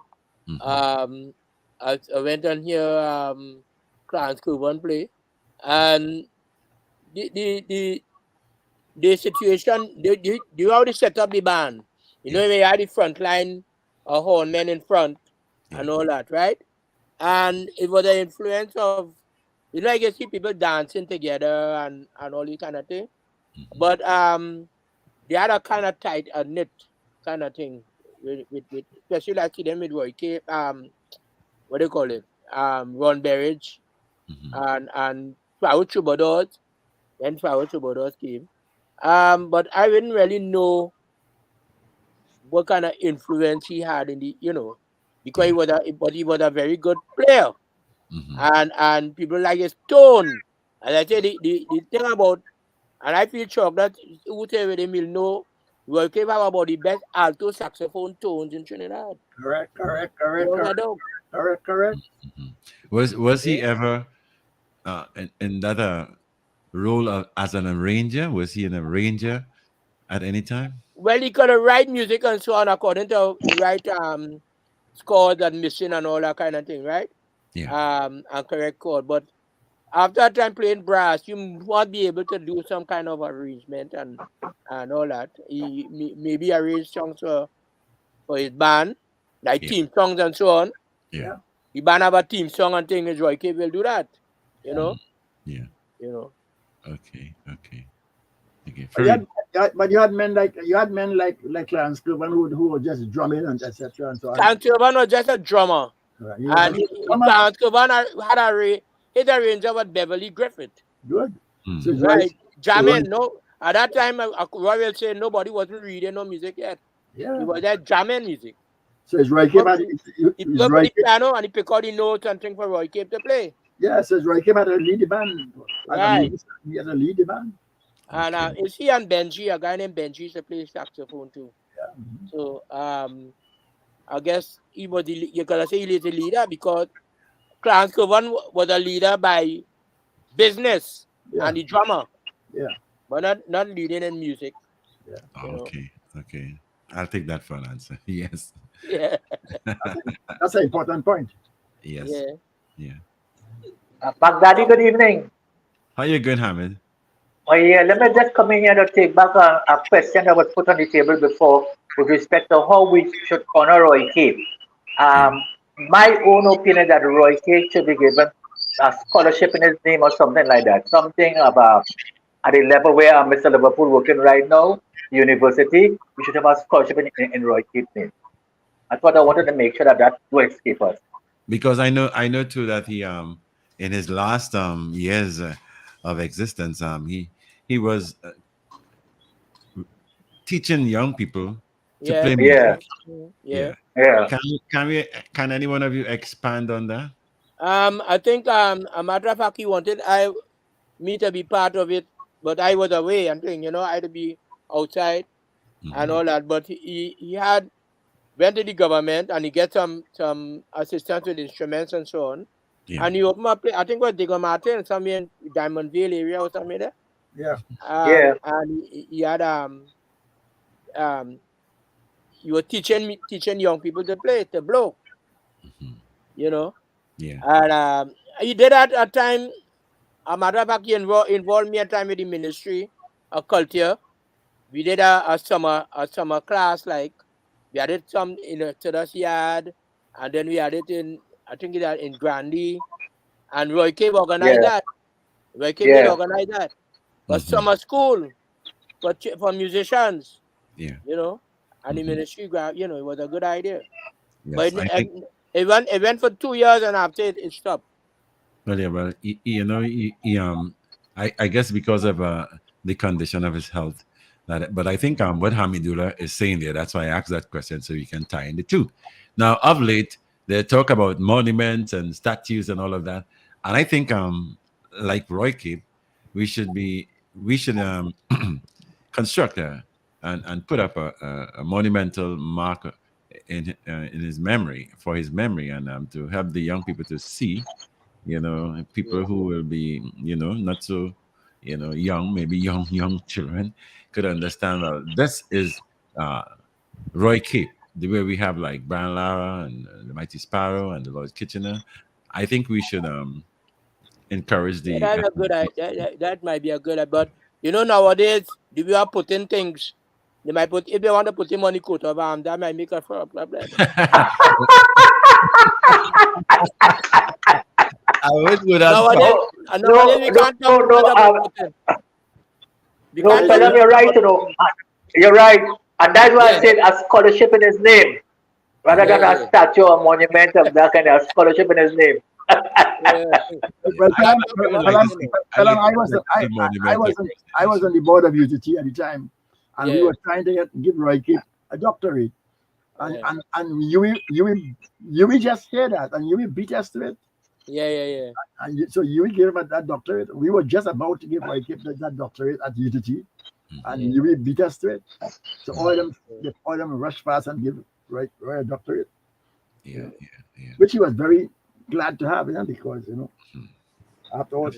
I went on here Clarence Cuban play. And the situation, you already set up the band. You know, we had the front line horn men in front, and all that, right? And it was the influence of, I can see people dancing together and all this kind of thing. But they had a kind of tight, a knit kind of thing with especially like them with Roy K. What do you call it? Ron Berridge and Flower Troubadours. Then Flower Troubadours came. But I didn't really know what kind of influence he had in the, because he was a very good player. And people like his tone. As I said, the thing about, and I feel shocked that whoever they will know, Roy Cave have about the best alto saxophone tones in Trinidad.
Correct.
Without a doubt.
Correct.
Was he ever in that role as an arranger? Was he an arranger at any time?
Well, he could write music and so on, according to he write scores and mission and all that kind of thing, right?
Yeah.
And correct chord. But after a time playing brass, you must be able to do some kind of arrangement and all that. He maybe arrange songs for his band, like team songs and so on.
Yeah.
The band have a team song and thing is Roy K will do that. You know?
Yeah.
Okay.
Okay.
But you had men like Clarence Cloven who were just drumming and etc. and so on.
Clarence Cloven was just a drummer.
Right.
And Clarence Cloven had a arranger with Beverly Griffith.
Good.
So
right. Jamming, no. At that time, Roy will say nobody wasn't reading no music yet.
Yeah.
He was just jamming music.
So it's Roy Cape.
He played the piano and he picked out the notes and things for Roy Cape to play.
Yeah, so Roy Cape had to lead the band.
Right.
He had to lead the band.
And is he and Benji, a guy named Benji, used to play saxophone too.
Yeah.
So I guess he was you gotta say he was a leader because Clarence Cloven was a leader by business and the drummer.
Yeah.
But not leading in music.
Yeah.
Okay. I'll take that for an answer. Yes.
Yeah.
That's an important point.
Yes. Yeah.
Baghdadi, good evening.
How you going, Hamid?
Oh yeah, let me just come in here to take back a question that was put on the table before with respect to how we should honor Roy Cape. My own opinion that Roy Cape should be given a scholarship in his name or something like that. Something about at the level where Mr. Liverpool working right now, university, we should have a scholarship in Roy Cape's name. That's what I wanted to make sure that will escape us.
Because I know too that he in his last years of existence he was teaching young people to play music.
Yeah.
Can any one of you expand on that?
I think a matter of fact he wanted me to be part of it, but I was away and thing, I had to be outside and all that. But he had went to the government and he get some assistance with instruments and so on. Yeah. And he opened up, I think it was Digger Martin, somewhere in Diamondville area or something there.
Yeah.
And he had he was teaching young people to blow.
Yeah.
And he did at a time. A matter of fact, he involved me a time with the Ministry of Culture. We did a summer class, like we had it some in a Todas Yard, and then we had it in, I think it had in Grandy, and Roy Cave organized that. Roy Cave did organize that. But summer school for musicians.
Yeah.
And the ministry, it was a good idea.
Yes,
but it went for 2 years and after it stopped.
Well, yeah, I guess because of the condition of his health. But I think what Hamidullah is saying there, that's why I asked that question, so we can tie in the two. Now, of late, they talk about monuments and statues and all of that. And I think, like Roy Cape, we should construct and put up a monumental marker in his memory, for his memory, and to help the young people to see, people who will be, not so, young, maybe young children could understand that this is Roy Cape, the way we have like Brian Lara and the Mighty Sparrow and the Lord Kitchener. I think we should encourage the.
That's a good idea. That might be a good idea. But nowadays we are putting things They might put, if they want to put him on the coat of arms, that might make a problem.
I would go that
Nowadays, we can't talk too much about Putin.
No, Pelham, you're right, you know. You're right. And that's why I said a scholarship in his name. Rather than a statue or monument of that kind of scholarship in his name.
Well, I was on the board of UTT at the time, and we were trying to give Roy Keep a doctorate. And you will just hear that, and you will beat us to it.
Yeah.
And so you will give him that doctorate. We were just about to give Roy Keep that doctorate at UTT, and you will beat us to it. So all of them rush fast and give Roy a doctorate.
Yeah.
Which he was very glad to have, because after all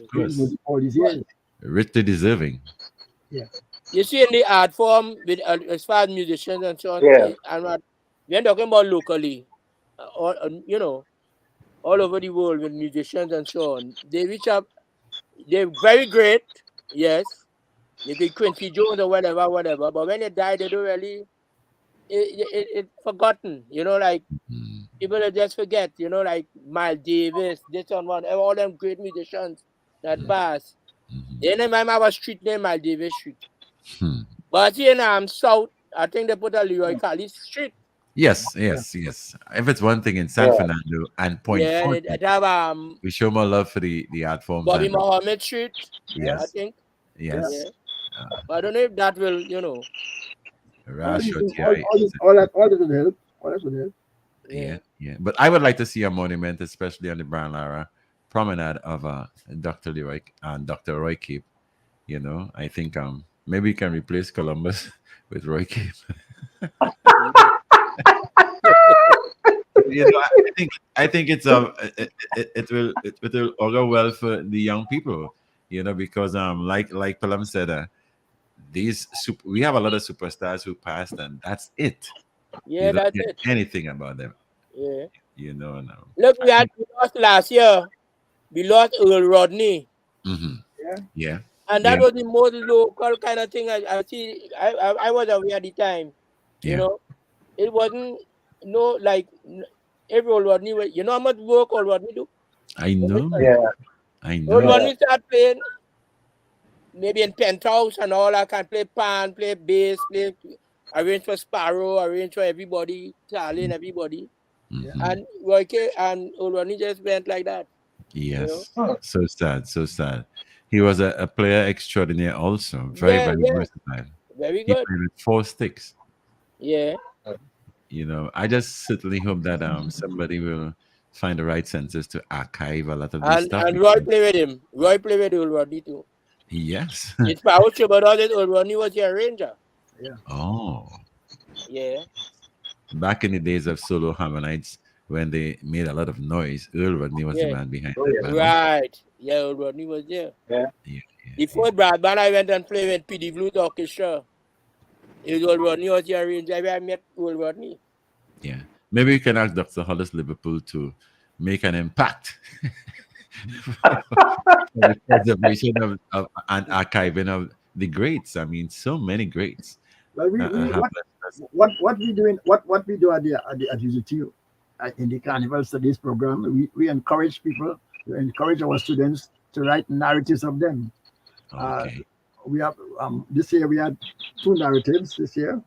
these years,
richly deserving.
Yeah.
You see, in the art form, with as far as musicians and so on, and we're talking about locally, all over the world with musicians and so on. They reach up, they're very great, yes. Maybe Quincy Jones or whatever. But when they die, they don't really. It's forgotten, like people just forget, like Miles Davis, this one, all them great musicians that passed. Then I remember a street named Miles Davis Street. But here in South, I think they put a Leroy Kelly Street.
Yes. If it's one thing in San Fernando and Point Fortin, we show more love for the art form.
Bobby Mohammed Street, I think.
Yes.
Yeah. I don't know if that will,
all that would help.
Yeah. But I would like to see a monument, especially on the Brown Lara promenade of Dr. Leroy and Dr. Roy Keep. I think maybe we can replace Columbus with Roy Keep. I think it's it will augur well for the young people, because like Pelham said, we have a lot of superstars who passed, and that's it.
Yeah, that's it.
Anything about them.
Yeah.
No.
Look, we lost last year. We lost Earl Rodney.
Yeah.
And that was the most local kind of thing I see. I was aware at the time. It wasn't like every Earl Rodney. You know how much work Earl Rodney do?
I know. I know.
Earl Rodney start playing maybe in penthouse and all. I can play pan, play bass, arrange for Sparrow, arrange for everybody, Charlie and everybody. And Roy K and Earl Rodney just went like that.
Yes. So sad. He was a player extraordinaire also. Very versatile.
Very good.
He played with 4 sticks.
Yeah.
I just certainly hope that somebody will find the right senses to archive a lot of this stuff.
And Roy played with him. Roy played with Earl Rodney too.
Yes.
It's power show, but all that Earl Rodney was your arranger.
Yeah.
Oh.
Yeah.
Back in the days of solo harmonites, when they made a lot of noise, Earl Rodney was the man behind it.
Right. Yeah, Earl Rodney was there.
Yeah.
Before Bradman, I went and played with P.D. Blues Orchestra. It was Earl Rodney was the arranger. I met Earl Rodney.
Yeah. Maybe we can ask Dr. Hollis Liverpool to make an impact for the preservation of and archiving of the greats. I mean, so many greats.
Well, what we do at UZT in the Carnival Studies program, we encourage people, we encourage our students to write narratives of them.
Okay.
We have this year we had 2 narratives this year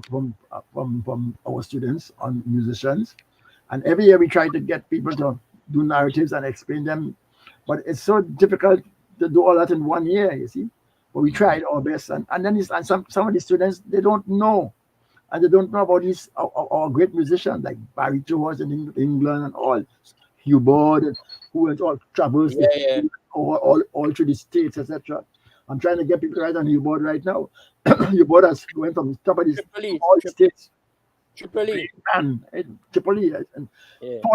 from our students on musicians, and every year we try to get people to do narratives and explain them, but it's so difficult to do all that in 1 year, you see. But we tried our best, and then some of the students, they don't know, and they don't know about these our great musicians like Barry Jones in England and all, Hugh Bord, who went all travels all through the States, etc. I'm trying to get people right on Hugh Bord right now. Hugh Bord has went from the top of all states. Tripoli. And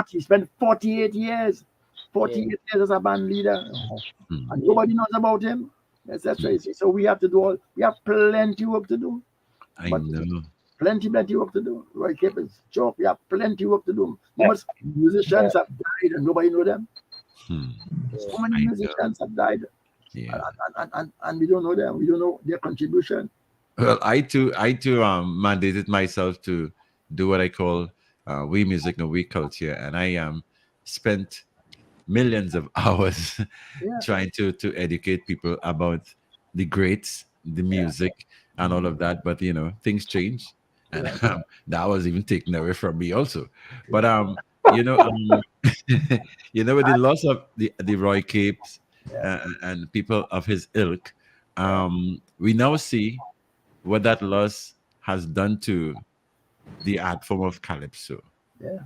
he spent 48 years. 48 years as a band leader. And nobody knows about him. That's right. So we have plenty work to do.
I know.
Plenty work to do. Roy Capers, Chalk, we have plenty work to do. Most musicians have died and nobody knows them. So many musicians have died.
Yeah.
And we don't know them. We don't know their contribution.
Well, I too mandated myself to do what I call we music and we culture, and I spent millions of hours
Yeah,
trying to educate people about the greats, the
yeah,
music, and all of that. But things change, and
yeah,
that was even taken away from me also. But
yeah,
you know, with the loss of the Roy Capes
yeah,
and people of his ilk,
yeah,
we now see what that loss has done to the art form of calypso.
yeah,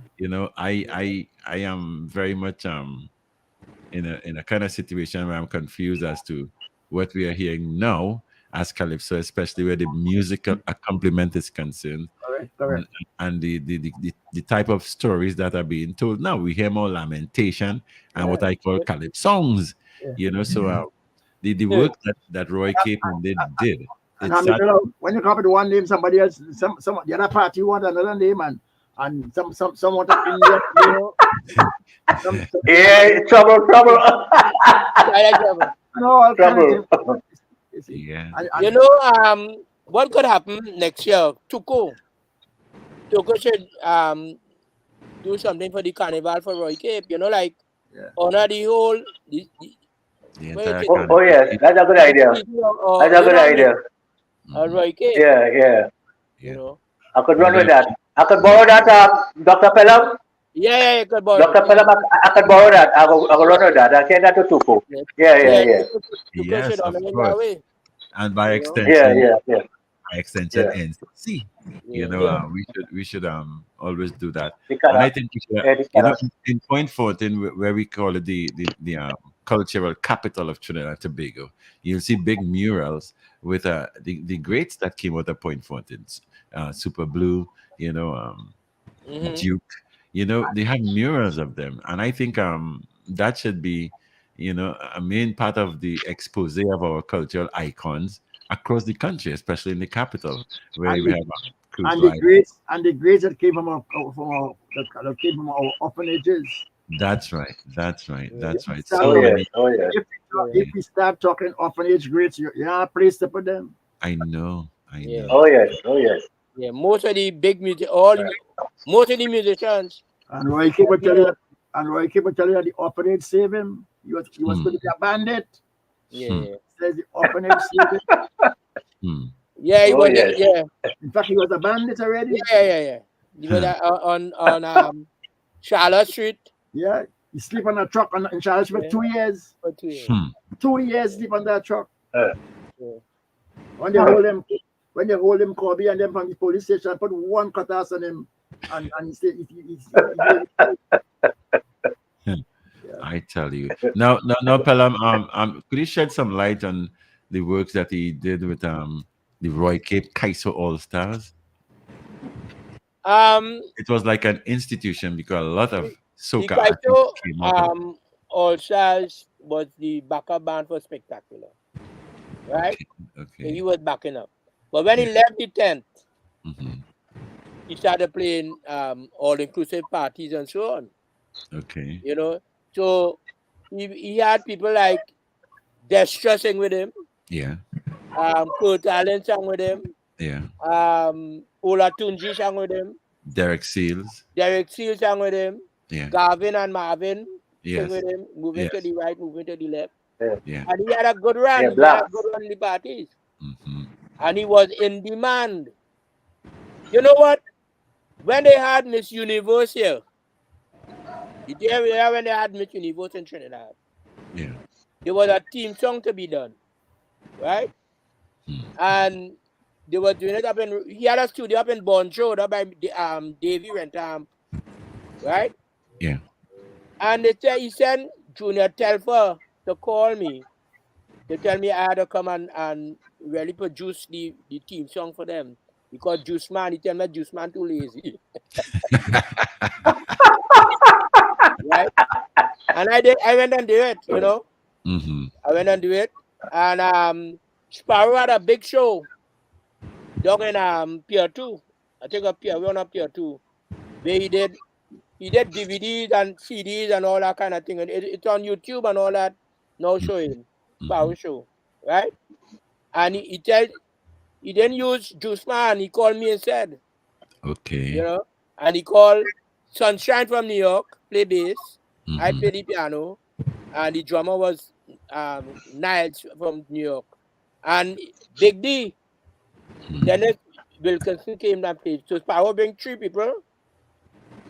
I am very much in a kind of situation where I'm confused as to what we are hearing now as calypso, especially where the musical accompaniment is concerned,
correct,
and,
correct.
and the type of stories that are being told now. We hear more lamentation and
Yeah,
what I call calypso songs.
yeah.
So the
Yeah.
work that Roy Capon did,
And how
it's
many
that.
when you come to one name, somebody else, some the other party want another name, and some want an Indian,
Yeah, trouble, trouble,
Silent trouble.
all kind of things.
trouble.
You see,
Yeah.
You
and
know, what could happen next year? Tuko should do something for the carnival for Roy Cape. Like
yeah,
honor the whole
The
what is
entire
it?
Oh
carnival.
yes, that's a good idea. That's a
You
good
know what I mean?
idea.
Mhm.
Roy Cape.
Yeah, yeah.
You
Yeah.
know.
I could
Well,
run with
then,
that. I could borrow that, Dr. Pelham.
Yeah, good borrow.
Dr. Pelham, I could borrow that. I could run with that. I send that to Tuku.
Yeah,
Yeah, yeah,
yeah.
yeah.
Tuko should
yes, of
honor him that
course,
way.
and by
You know.
Yeah,
extension,
yeah, yeah,
extension
yeah,
NCC.
Yeah.
yeah.
We should always do that,
The
and I
color,
think we should,
yeah, the color.
in Point Fortin, where we call it the cultural capital of Trinidad and Tobago, you'll see big murals with the greats that came out of Point Fortin's Super Blue, you know,
Mm-hmm.
Duke, they have murals of them, and I think that should be, a main part of the expose of our cultural icons across the country, especially in the capital, where
and
we
the
have cruise
and the
line.
grades and the grades that came that came from our orphanages.
That's right. That's right.
Yeah.
If
That's
we
right.
start
Oh
So
yes,
talking,
many.
oh yes.
Yeah.
if we start talking orphanage grades, you have a place to put them.
I know. I
Yeah.
know.
Oh yes, oh yes.
Yeah. Most of the big most of the musicians,
And Roy K would
you
tell you
know,
that, the orphanage saved him. He was
Hmm.
going to be a bandit.
Hmm.
yeah.
Says the orphanage saved him.
Hmm.
Yeah, he
Oh
was.
yes.
Yeah.
In fact, he was a bandit already.
Yeah. He was
Huh.
on Charlotte Street.
Yeah, he sleep on a truck in Charles for
Yeah.
2 years.
For 2 years.
Hmm.
2 years sleep on that truck.
Uh,
Yeah.
When they hold him, Kobe and them from the police station, put one cutlass on him, and he said,
Hmm.
yeah.
I tell you. Now, Pelham, could you shed some light on the works that he did with the Roy Cape Kaiso All Stars?
Um,
It was like an institution because a lot
the,
of
the
soca artists
Kaito
came out of.
All Stars was the backup band for Spectacular, right?
Okay,
So he
okay,
was backing up. But when he
yeah,
left the tent,
hmm,
he started playing all inclusive parties and so on.
okay,
So he had people like Destra sing with him,
yeah,
Kurt Allen sang with him,
yeah.
Ola Tunji sang with him,
Derek Seals,
Derek Seal sang with him,
yeah,
Gavin and Marvin sing
yes,
with him, moving to
yes,
the right, moving to the left.
yeah,
yeah,
And he had a good run.
yeah,
He had a
blacks.
good run in the parties.
hmm,
And he was in demand. You know what? When they had Miss Universe here, did you ever hear when they had Miss Universe in Trinidad?
yeah,
There was a team song to be done, right?
hmm,
And they were doing it up in, he had a studio up in Bonjo, up by Davy Rentham, right?
yeah,
And he sent Junior Telfer to call me to tell me I had to come and really produce the team song for them. Because Juice Man, he tell me Juice Man too lazy. Right? And I went and did it,
hmm,
I went and did it. And Sparrow had a big show down in Pier 2. I think we're on Pier 2. Where he did DVDs and CDs and all that kind of thing. And it's on YouTube and all that now showing
hmm,
Sparrow show. Right? And he he didn't use Juice Man. He called me and said,
Okay.
and he called Sunshine from New York, play bass. I
Mhm.
played the piano, and the drummer was Niles from New York. And Big D, Dennis Wilkinson came and played. So Power bring 3 people,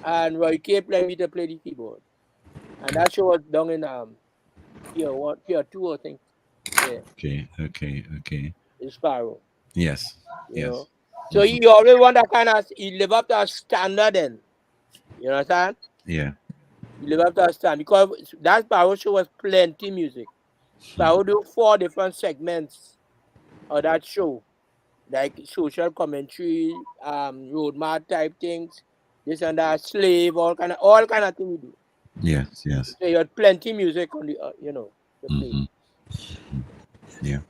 and Roy K played me to play the keyboard. And that show was done in Pier 2, I think. Yeah,
Okay.
in Sparrow.
Yes.
You
Yes.
know. So he always want that kind of, he live up to a standard then. You understand?
Yeah.
He live up to a standard because that Sparrow show was plenty music. Sparrow do 4 different segments of that show, like social commentary, roadmap type things, this and that, slave, all kind of thing we do.
Yes.
So you had plenty music on the, to play.
Hmm. Yeah.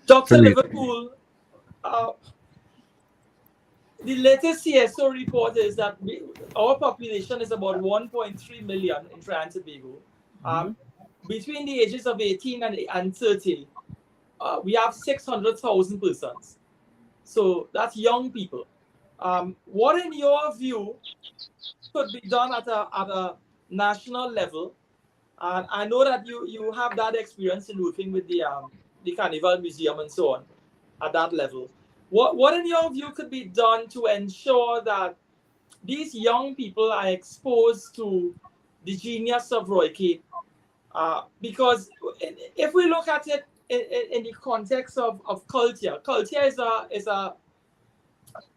Dr.
Very.
Liverpool, the latest CSO report is that our population is about 1.3 million in Trinidad and Tobago. Between the ages of 18 and 30, we have 600,000 persons. So that's young people. What, in your view, could be done at a national level? And I know that you have that experience in working with the Carnival Museum and so on at that level. What in your view could be done to ensure that these young people are exposed to the genius of Roy Cape? Because if we look at it in the context of culture is a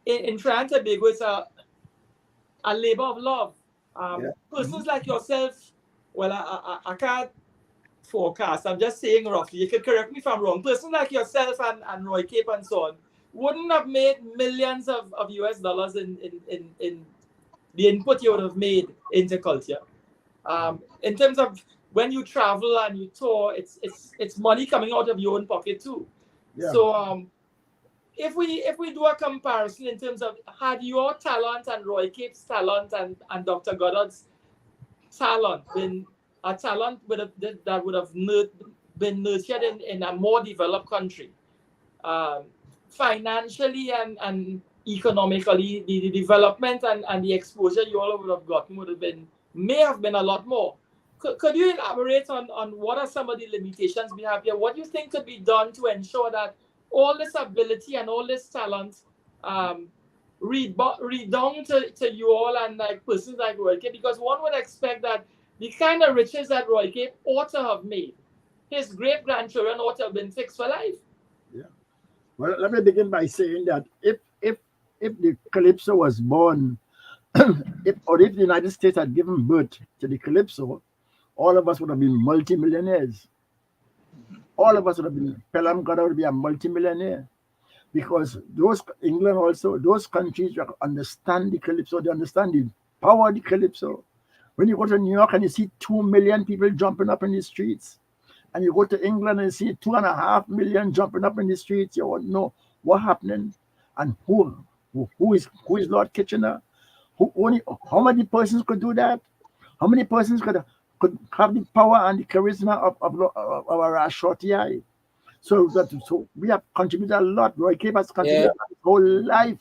in Trinidad and Tobago, it's a labor of love. Persons like yourself, well, I can't forecast. I'm just saying roughly. You can correct me if I'm wrong. Persons like yourself and Roy Cape and so on wouldn't have made millions of US dollars in the input you would have made into culture. In terms of when you travel and you tour, it's money coming out of your own pocket too.
Yeah.
So if we do a comparison in terms of had your talent and Roy Cape's talent and Dr. Goddard's talent been a talent that would have been nurtured in a more developed country, financially and economically, the development and the exposure you all would have gotten may have been a lot more. Could you elaborate on what are some of the limitations we have here? What do you think could be done to ensure that all this ability and all this talent redound to you all and like persons like Roy Cape? Because one would expect that the kind of riches that Roy Cape ought to have made, his great grandchildren ought to have been fixed for life.
Yeah. Well, let me begin by saying that if the Calypso was born, if the United States had given birth to the Calypso, all of us would have been multimillionaires. All of us would have been, Pelham Goddard would be a multimillionaire. Because England also, those countries that understand the Calypso, they understand the power of the Calypso. When you go to New York and you see 2 million people jumping up in the streets, and you go to England and you see 2.5 million jumping up in the streets, you won't know what's happening and who is Lord Kitchener. How many persons could do that? How many persons could have the power and the charisma of our shorty eye? So we have contributed a lot. Roy Cape has contributed his whole life.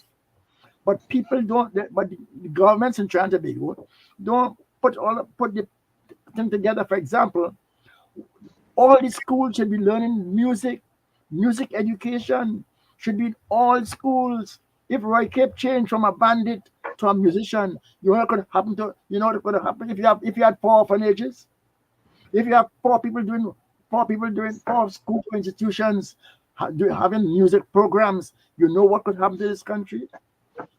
But people don't, but the governments in Trinidad and Tobago don't put the thing together. For example, all the schools should be learning music education should be in all schools. If Roy Cape changed from a bandit to a musician, you know what could happen if you had 4 orphanages, if you have 4 people doing 4 school institutions having music programs, you know what could happen to this country.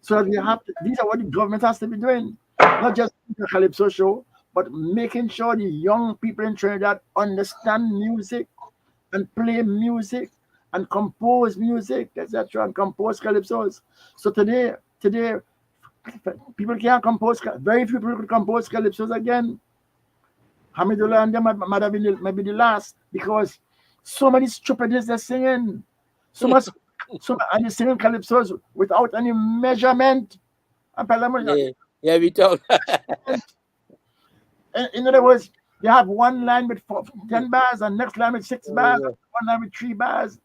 So that these are what the government has to be doing, not just the Calypso show, but making sure the young people in Trinidad understand music and play music and compose music, etc., and compose calypsos. So today, people can't compose. Very few people could compose calypsos again. Hamidullah and them might be the last, because so many stupidities they're singing, so much, and they're singing calypsos without any measurement.
Yeah, we talk.
In other words, you have one line with 10 bars, and next line with 6 bars, one line with 3 bars.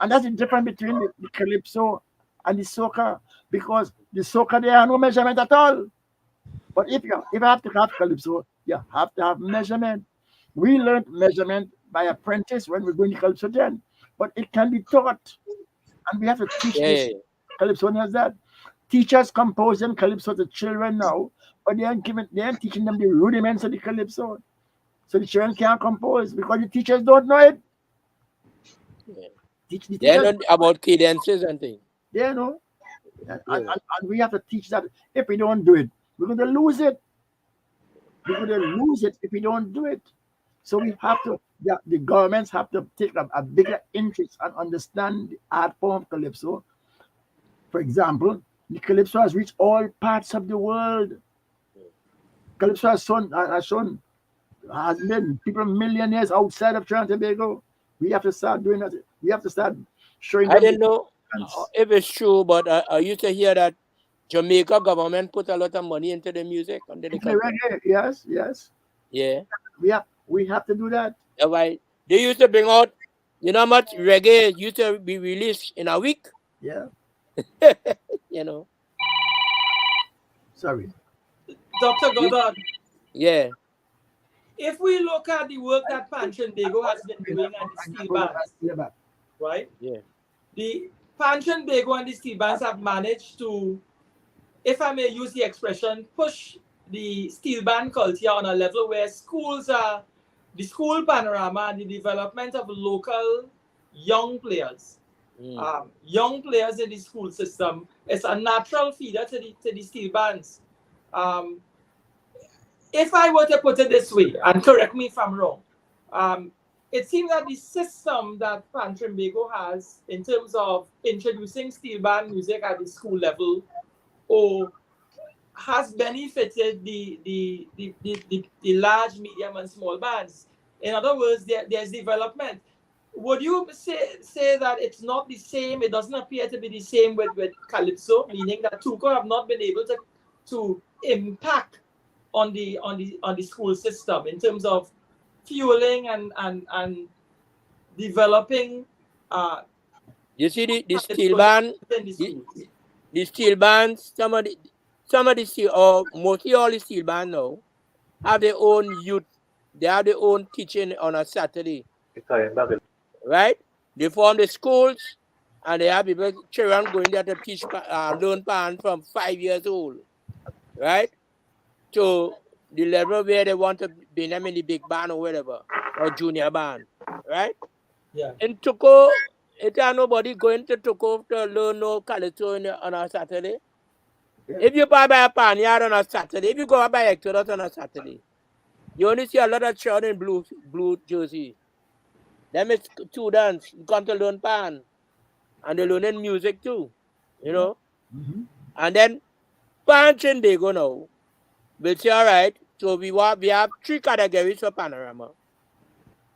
And that's the difference between the calypso and the soca, because the soca there are no measurement at all. But if you have to have calypso, you have to have measurement. We learned measurement by apprentice when we're going to calypso then, but it can be taught, and we have to teach this calypsonians that. Teachers composing calypso to children now, but they aren't teaching them the rudiments of the calypso, so the children can't compose because the teachers don't know it.
They know about cadences and things.
They know, and we have to teach that. If we don't do it, we're going to lose it. We're going to lose it if we don't do it. So we have to. The governments have to take a bigger interest and understand the art form of calypso. For example, the calypso has reached all parts of the world. Calypso has been people millionaires outside of Trinidad and Tobago. We have to start doing that. We have to start showing.
I didn't know if it's true, but I used to hear that Jamaica government put a lot of money into the music under the
reggae. Yes.
Yeah.
We have to do that.
Right. They used to bring out, you know how much reggae used to be released in a week?
Yeah.
You know.
Sorry. Dr. Goddard.
Yeah.
If we look at the work that Panchenbego has been doing and the steel bands, right?
Yeah.
The Panchenbego and the steel bands have managed to, if I may use the expression, push the steel band culture on a level where schools are, the school panorama and the development of local young players. Young players in the school system is a natural feeder to the steel bands. If I were to put it this way, and correct me if I'm wrong, it seems that the system that Panchenbego has in terms of introducing steel band music at the school level, or has benefited the large, medium, and small bands. In other words, there's development. Would you say that it's not the same? It doesn't appear to be the same with Calypso, meaning that Tuco have not been able to impact on the school system in terms of fueling and developing.
You see the steel band, the steel bands. Some of the steel, or mostly all the steel band now, have their own youth. They have their own teaching on a Saturday. Right? They form the schools, and they have people, children going there to teach, learn pan from 5 years old. Right? To the level where they want to be them in the big band or whatever, or junior band. Right?
Yeah.
In Tuco, it ain't nobody going to Tuco to learn no calypso on a Saturday. Yeah. If you buy a pan yard on a Saturday, if you go buy Exodus on a Saturday, you only see a lot of children in blue jersey. Them is students come to learn pan, and they learning music too, you know.
Mm-hmm.
And then Panchenbego now will say, all right, so we have 3 categories for Panorama.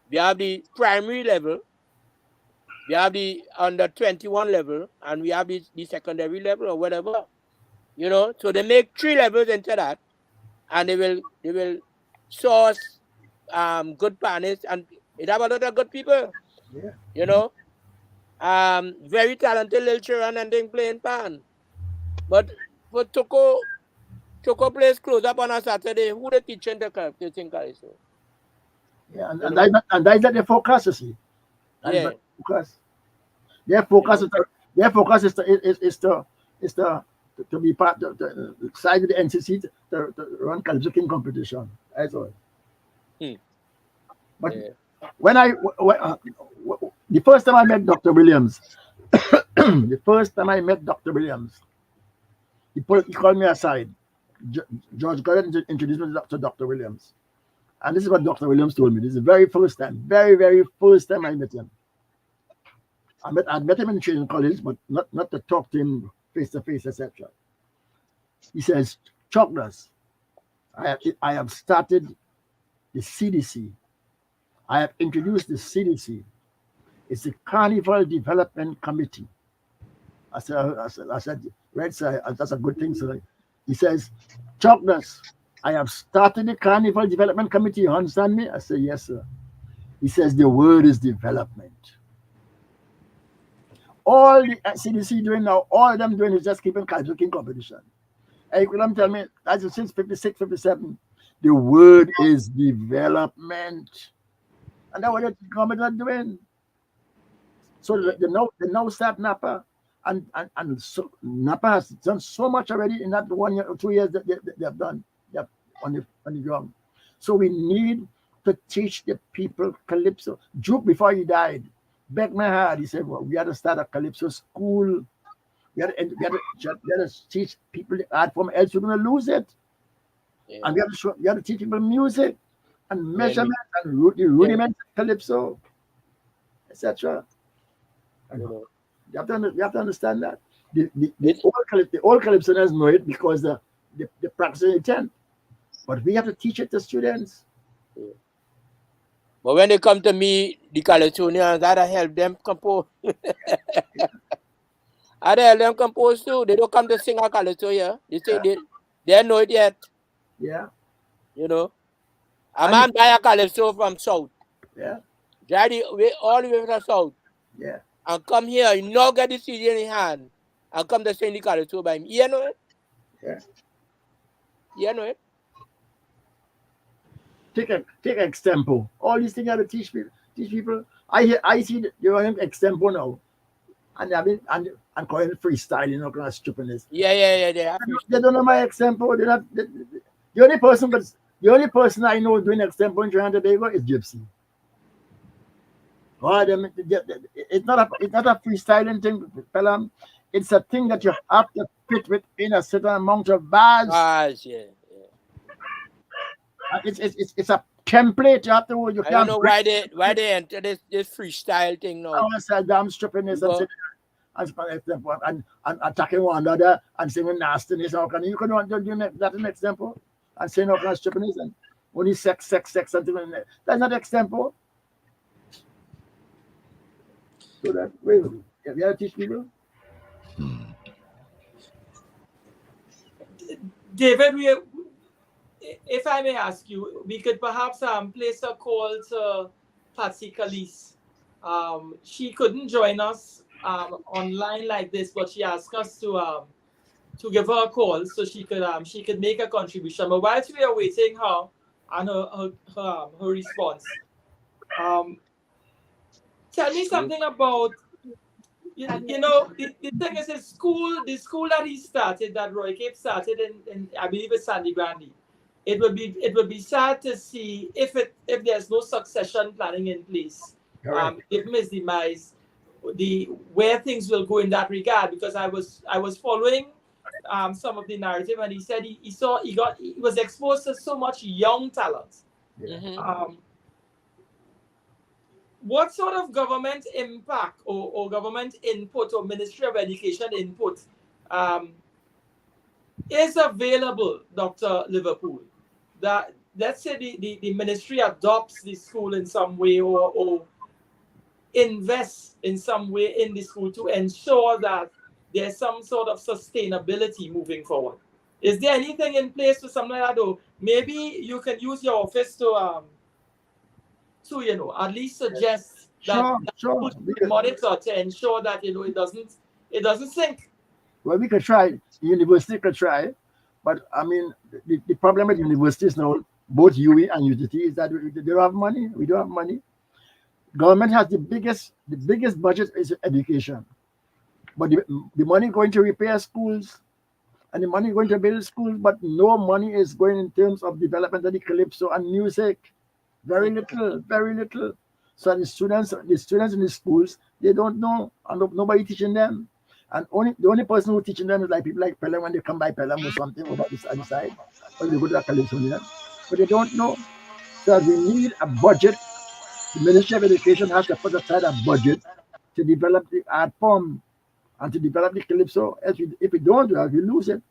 We have the primary level, we have the under 21 level, and we have the secondary level or whatever, you know. So they make 3 levels into that, and they will source good panists, and it have a lot of good people.
Yeah.
You know, very talented little children and then playing pan. But for Tuco plays close up on a Saturday. Who the teaching the teaching calypso?
Yeah, and that's not their focus, you see.
Yeah.
Their focus is to be part of the side of the NCC to run calypso king competition. That's all. But when the first time I met Dr. Williams, he called me aside. George Goddard introduced me to Dr. Williams. And this is what Dr. Williams told me. This is the very first time, very, very first time I met him. I met him in training college, but not to talk to him face to face, etc. He says, Chocolate, I have started the CDC. I have introduced the CDC. It's the Carnival Development Committee. I said, Red side, that's a good thing, sir. He says, Chocolate, I have started the Carnival Development Committee. You understand me? I said, yes, sir. He says, the word is development. all the CDC doing now, all of them doing is just keeping Calypso King competition. And you couldn't tell me that's since 56, 57. The word is development. And that's what the government are doing. So they now start Napa, and so Napa has done so much already in that 1 year or 2 years that they have done on the ground. So we need to teach the people Calypso. Juke, before he died, begged my heart. He said, well, we had to start a Calypso school. We had to teach people the art form, else you're going to lose it.
Yeah.
And we have to teach people music and measurement and the rudiments of Calypso, etc. You have to understand that. The old Calypsonians know it because the practice intent. But we have to teach it to students.
Yeah. But when they come to me, the Calypsonians, I help them compose. I help them compose too. They don't come to sing a Calypso here. They say they know it yet.
Yeah.
You know. A man buy a Calypso from South.
Yeah.
Drive all the way from South.
Yeah.
And come here, you now get the CD in his hand. And come to sing the Calypso by him. You know it?
Yeah.
You know it?
Take extempo. All these things you have to teach people. I see that you're on extempo now. And calling it freestyle, you know, kind of stupidness.
Yeah.
They don't know my extempo. The only person I know doing extempo in Trinidad and Tobago is Gypsy. It's not a freestyling thing, Pelham. It's a thing that you have to fit within a certain amount of bars.
Yeah.
It's a template you have to. You
I
can't.
don't know why they enter this say thing now.
I want to say damn stupidness and attacking one another and saying nastiness. How can you do that in example and saying all kind of stupidness and only sex something like that? That's not extempo. So that way, you have to teach people.
David, if I may ask you, we could perhaps place a call to Patsy Calise. She couldn't join us online like this, but she asked us to give her a call so she could make a contribution. But whilst we are waiting her and her response, tell me something about you know the thing is the school that he started, that Roy Cape started in I believe it's Sandy Grande. It would be sad to see if there's no succession planning in place. Given his demise, where things will go in that regard, because I was following some of the narrative, and he said he was exposed to so much young talent.
Mm-hmm.
What sort of government impact or government input or Ministry of Education input is available, Dr. Liverpool? That let's say the ministry adopts the school in some way or invests in some way in the school to ensure that there's some sort of sustainability moving forward. Is there anything in place for something like that? Or maybe you can use your office to at least suggest that
Sure.
monitor to ensure that it doesn't sink.
Well, we could try. The university could try, but I mean, the problem with universities now, both UE and UTT, is that they don't have money. We don't have money. Government has the biggest budget is education, but the money going to repair schools, and the money going to build schools, but no money is going in terms of development of the calypso and music. Very little. So the students in the schools, they don't know, and nobody teaching them. And the only person who teaching them is like people like Pelham when they come by Pelham or something about this other side, or they go to a Calypsonian, but they don't know. So we need a budget. The Ministry of Education has to put aside a budget to develop the art form and to develop the calypso. If we don't do that, we lose it.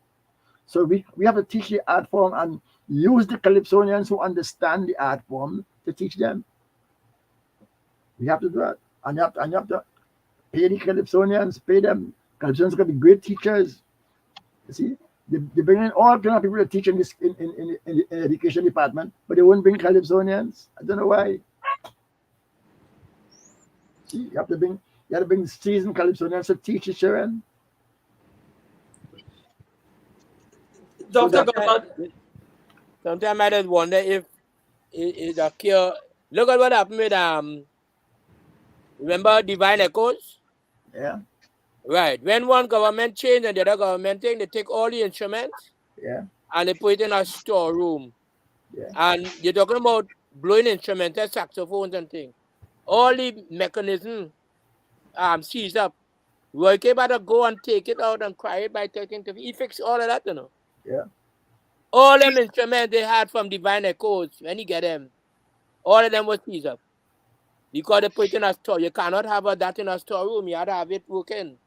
So we have to teach the art form and use the Calypsonians who understand the art form to teach them. We have to do that. And you have to pay the Calypsonians, pay them. Calypsonians can be great teachers. You see, they bring in all kind of people to teach in the education department, but they won't bring Calypsonians. I don't know why. See, you have to bring You had to bring seasoned Calypsonians to teach the children.
Dr. Goddard.
Sometimes I just wonder if it's a cure. Look at what happened with remember Divine Echoes?
Yeah.
Right. When one government changed and the other government thing, they take all the instruments
Yeah.
and they put it in a storeroom.
Yeah.
And you're talking about blowing instruments, saxophones and things. All the mechanism seized up. Roy K better go and take it out and cry it by taking to he fixed all of that, you know.
Yeah.
All them instruments they had from Divine Echoes, when you get them, all of them was seized up. Because they put it in a store. You cannot have that in a storeroom. You have to have it working.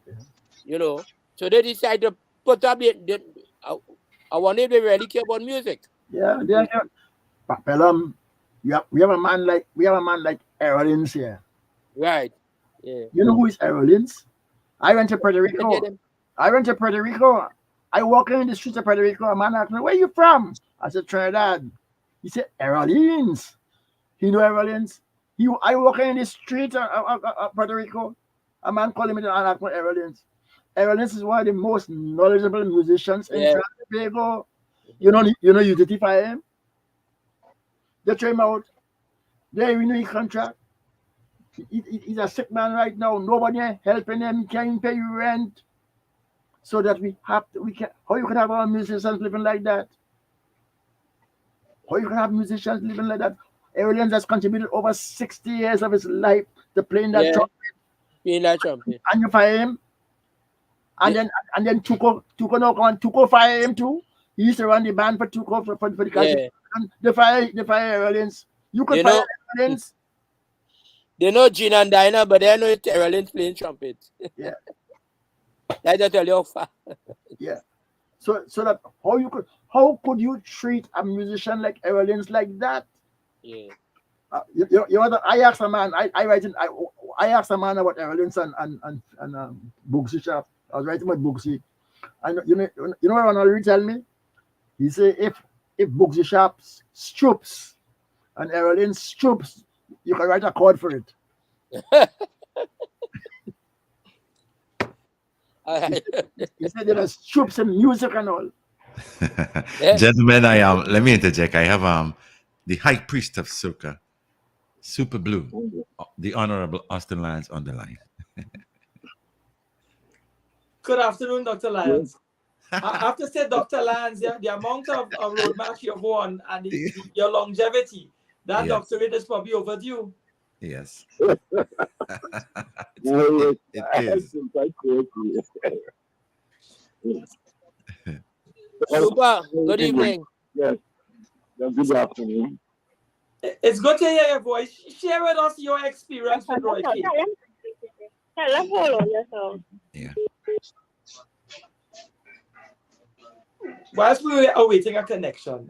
Yeah.
You know. So they decided to put up I wonder if they really care about music.
Yeah. Yeah. But Pelham, we have a man like Erolins here.
Right. Yeah.
You know who is Erolins? I went to Puerto Rico. I walk in the streets of Puerto Rico. A man asked me, "Where you from?" I said, "Trinidad." He said, "Erolins." You know Erolins? I walk in the streets of Puerto Rico. A man called me and asked me Erolins. Erolins is one of the most knowledgeable musicians in Trinidad and Tobago. You know, you identify him. They throw him out. They renew his contract. He's a sick man right now. Nobody helping him. He can't pay rent. So that how you can have our musicians living like that? How you can have musicians living like that? Erolins has contributed over 60 years of his life to playing that trumpet.
Playing that trumpet.
And you fire him. And then Tuco fire him too. He used to run the band for Tuco for the guys.
Yeah.
And they fire Erolins. You could fire Erolins.
They know Gina and Dinah, but they know it's Erolins playing trumpet.
Yeah.
I just tell you how far.
Yeah. So that how could you treat a musician like Erolins like that?
Yeah.
You know, I asked a man. I asked a man about Erolins and Bugsy Shop. I was writing about Bugsy, and you know what Ronald tell me? He said if Bugsy Shop stoops and Erolins stoops, you can write a chord for it. He said there are stoops and music and all.
Gentlemen, let me interject. I have the High Priest of Soca, Super Blue, the Honorable Austin Lyons on the line.
Good afternoon, Dr. Lyons. I have to say, Dr. Lyons, the amount of road march you've won and your longevity, that doctorate is probably overdue.
Yes.
It
is.
Super. Good evening.
Yes. Good afternoon.
It's good to hear your voice. Share with us your experience with Roy K.
Yeah.
Whilst we were awaiting a connection,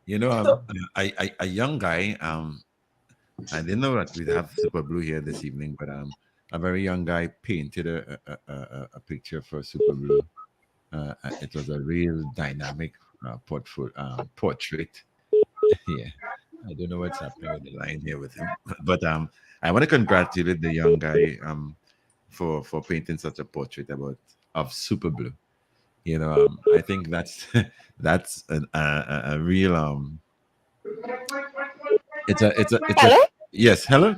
you know, a young guy. I didn't know that we'd have Super Blue here this evening, but a very young guy painted a picture for Super Blue. It was a real dynamic portrait. Yeah, I don't know what's happening with the line here with him, but I want to congratulate the young guy for painting such a portrait of Super Blue. You know, I think that's a real it's a yes. Hello.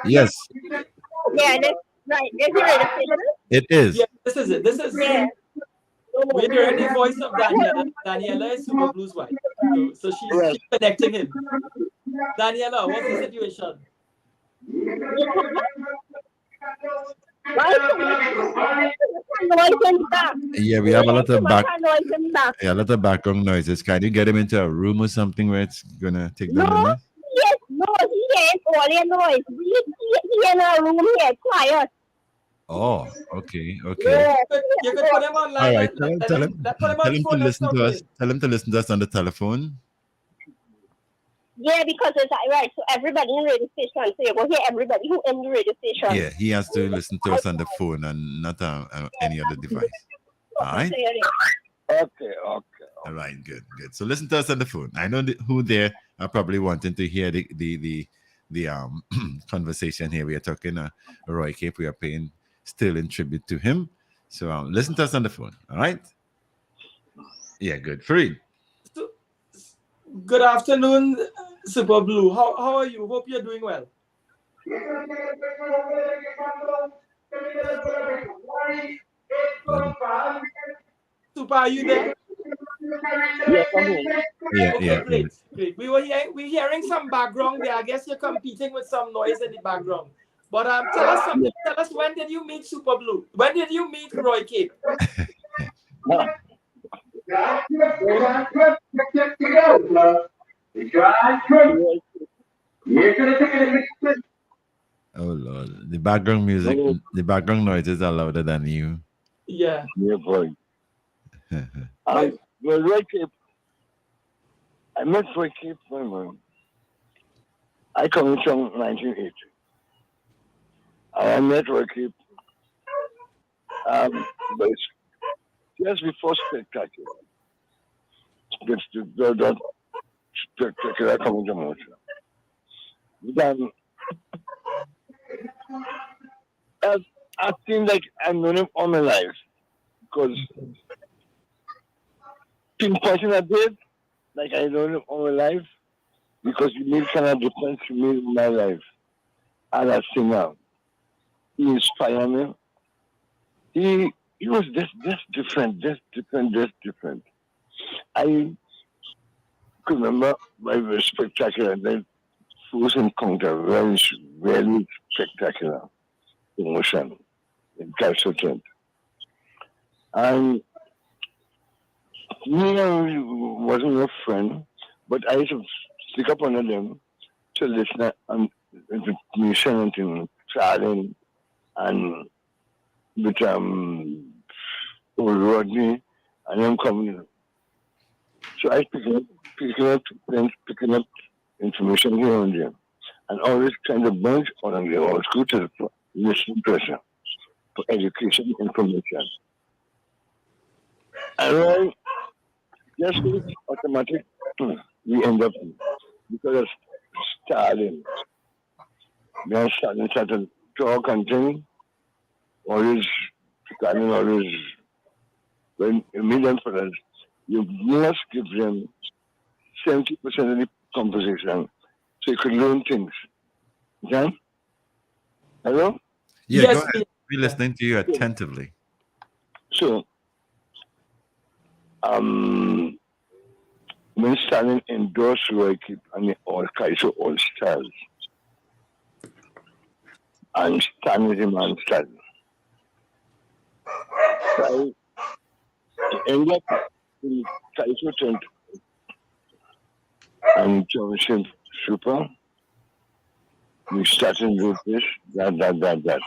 Yes.
Yeah, that's right. This is it.
It is.
Yeah, this is it. We're hearing the voice of Daniela. Daniela is Super Blue's wife. So she's connecting him. Daniela, what's the situation?
Yeah, we have a lot of a lot of background noises. Can you get him into a room or something where it's gonna take down the noise?
Yes, no, he is all in noise. He in a room here, quiet.
Oh, okay.
Yeah. You could put him online.
All right, tell him to listen to us. Tell him to listen to us on the telephone.
Yeah, because it's right. So everybody in the radio station. So you go hear everybody who in the radio station.
Yeah, he has to listen to us on the phone and not any other device. All right.
Okay.
All right. Good. So listen to us on the phone. I know who there are probably wanting to hear the the conversation here. We are talking Roy Cape. We are paying still in tribute to him. So listen to us on the phone. All right. Yeah, good. Fareed.
So, good afternoon, Super Blue. How are you? Hope you're doing well. Super, are you there?
Yes, I'm here.
Yeah,
Okay,
yeah, yeah.
great. We're hearing some background there. I guess you're competing with some noise in the background. But tell us something. Tell us, when did you meet Super Blue? When did you meet Roy Cape?
Oh Lord, the background noises are louder than you.
Yeah.
Yeah, boy. Well, Roy Cape, I met Roy Cape when I come from 1980. I met Roy Cape but just before Spectacular. That Spectacular coming to Motion. Then I feel like I've known him all my life because pinpointing a bit, like I know him all my life because he made kind of difference to me in my life as a singer. He inspired me. He was just different. I could remember my Spectacular that first encounter, very spectacular emotion in Calcutta. And me wasn't a friend, but I used to stick up under them to listen and information and to chatting and with old Rodney and them coming. So I picking up information here and there. And always kind of bunch on the old school to listen person for education information. And then just automatic we end up because of Stalin. Then Stalin started to talk and thing. Always Stalin always when you meet them for us, you must give them 70% of the conversation so you could learn things. Okay? Hello?
Yeah, go
Yes,
ahead.
please.
We're listening to you attentively.
So when Stalin endorsed Roy Keep and the all kinds of all styles, and Stalin is a man Stalin. So I end up in Kaiso tent and Johnson Super. We started with this, that.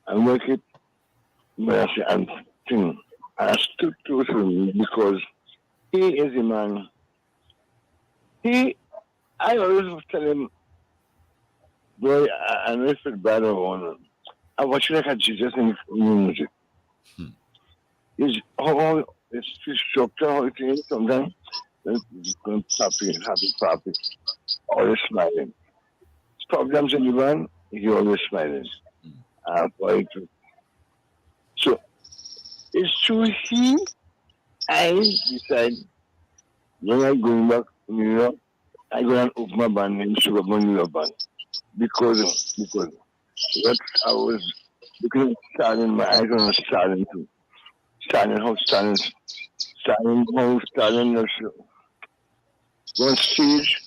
And work it when I say I'm thing. I stood close to him because he is a man. I always tell him, boy, I know it's bad or one. I watch like a Jesus in music. It's how it's structure, how it is sometimes. Happy, always smiling. Problems in the man, he always smiling. Boy, so it's true I decide when I'm going back to New York, I go and open my band named Sugar Bunny Love Band. Because what I was looking at Stalin, my eyes on Stalin too. Stalin was on stage,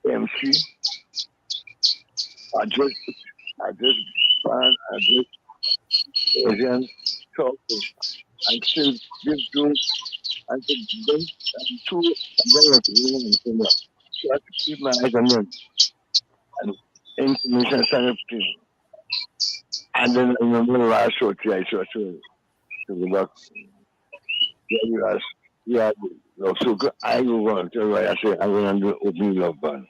MC, I just band, I just Asian talk, and still give jokes, and then and two, and then like and so on. So I have to keep my eyes on them and information started thing. And then I remember the last show, I saw to go back. Yeah, you asked, yeah, love. So I go on, tell you why I say I'm going to do opening love band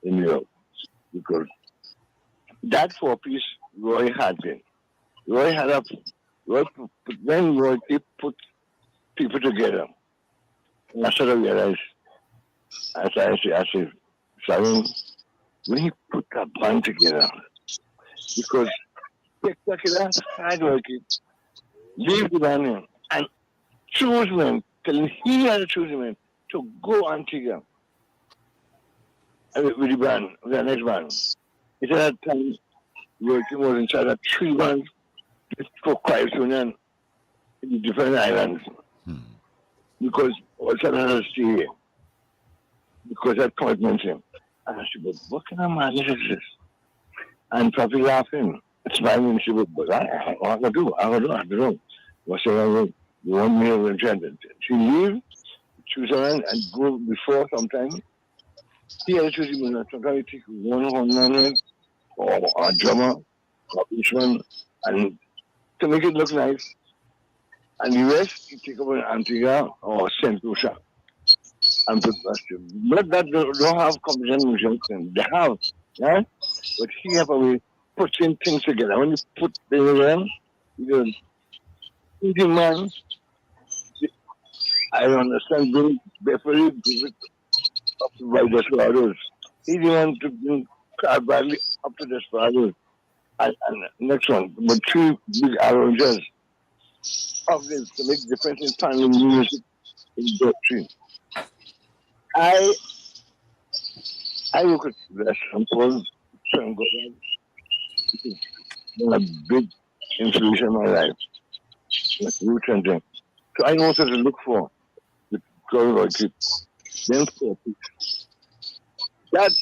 in New York because that four piece Roy had been. Roy had a when Roy put people together. And I sort of realized, as I say, Simon, when he put that band together, because spectacular hard working, leave the band in, and choose men, telling he had to choose men to go Antigua with the band, with the next band. It had that time working was in charge of 3 bands for quiet union in the different islands. Because also another stay here. Because that commitment him. And I said, but what kind of madness is this? And Papi laughing, smiling, and she said, but I gotta do, I don't know. What's the you want me to reject it? She leave, choose around and go before sometime. He had to choose him, sometimes he take 100 or a drummer or each one, and to make it look nice. And the rest, he take up an Antigua or St. Lucia. And put but that don't have competition musicians. They have, yeah? But he have a way putting things together. When you put things together, you the man, I understand, bring Beverly up to by Desperados. He didn't want to bring Carvalho up to Desperados. And next one, but 3 big arrangers of this to make difference in family music in doctrine. I look at the sample from God. It's been a big influence in my life. Like root and them. So I know what to look for with God or keep them 4 pieces. That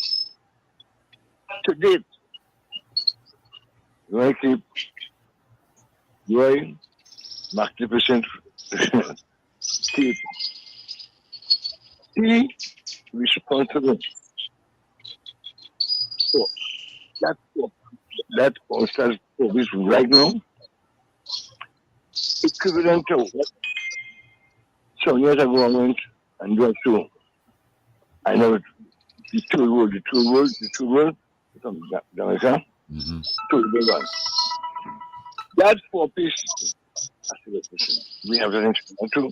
to date, I keep Roy, magnificent keep. He responsible for that constant service right now, equivalent to what some years ago I went and went to, I know the two world from Jamaica, two world. That 4-piece, I said, listen, we have an instrument too.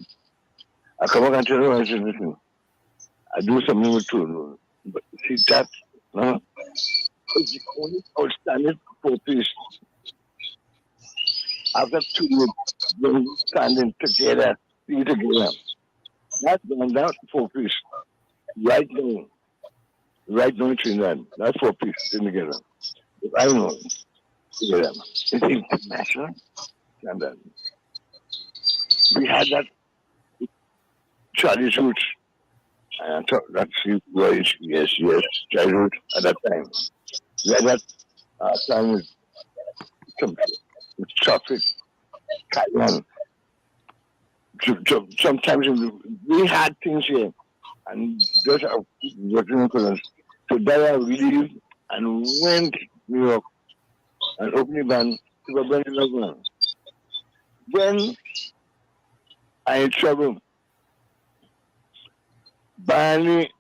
I come back and tell you, I said, listen, I do something with 2 but see that, it's the only outstanding 4-piece. After 2 years, standing together, be together. That's going down 4-piece. Right now in Trinidad, that's 4-piece together. If I know, together. It's international standard. We had that Charlie's Roots. And I thought that's yes, childhood at that time. We had that time with traffic, Taiwan. Sometimes we had things here, and those are working for us. So that I leave and went to New York and opened a band to a band in London. When I traveled, Barney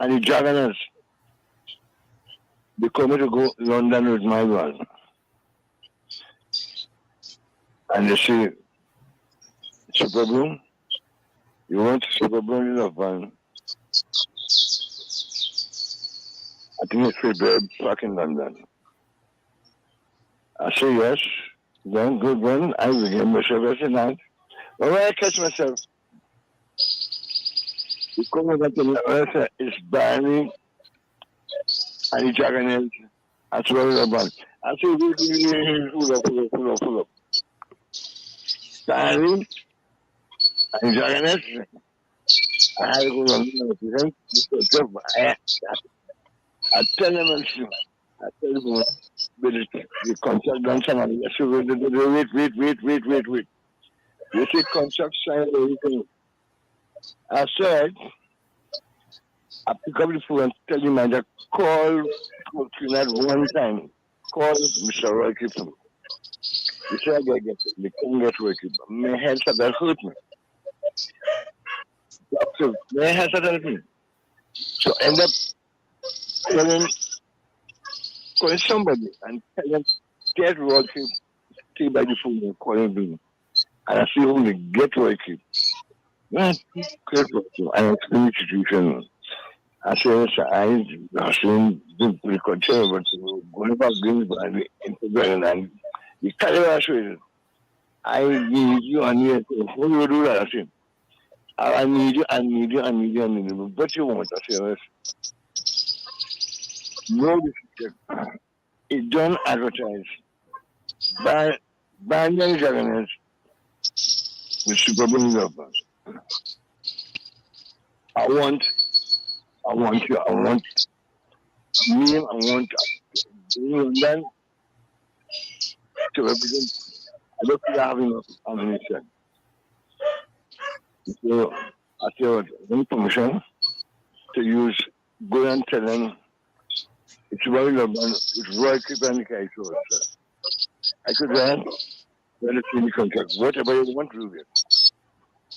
and the Juggernaut, they come to go to London with my band. And they say, Super Bloom, you want Super Bloom in a van? I think it's February back in London. I say yes. Then good one. I begin myself every night. But when I catch myself, the coming back to the earth is Barney and the Juggernaut as well as the band. I say, full up. Barney and the Juggernaut. I had to go on I tell them, the contract done somebody. I said, wait. You see contract signed everything. I said, I pick up the phone and tell the manager, call Trinidad one time. Call Mr. Roy Clifton. He said, I gotta get it. They couldn't get Roy Clifton. My head started hurt me. So my head started hurt me. So I end up calling somebody and tell them, get Roy Clifton, stay by the phone and call him. And I see only get Roy Clifton. Well, I explain the situation. I said, I seen the control, but going back Greensboro into Berlin and the Caliber show. I need you and you. What do you do that? I said, I need you, I need you, I need you, I need you. But you want, I said, no disrespect. It don't advertise. By many governors with Super Bowl numbers. I want you, I want me, I want London to represent. I don't think I have enough ammunition. So I said, permission to use, go and tell them it's very London, it's Roy Keep and the Kite. I could run, well, it's in the contract, whatever you want to do it.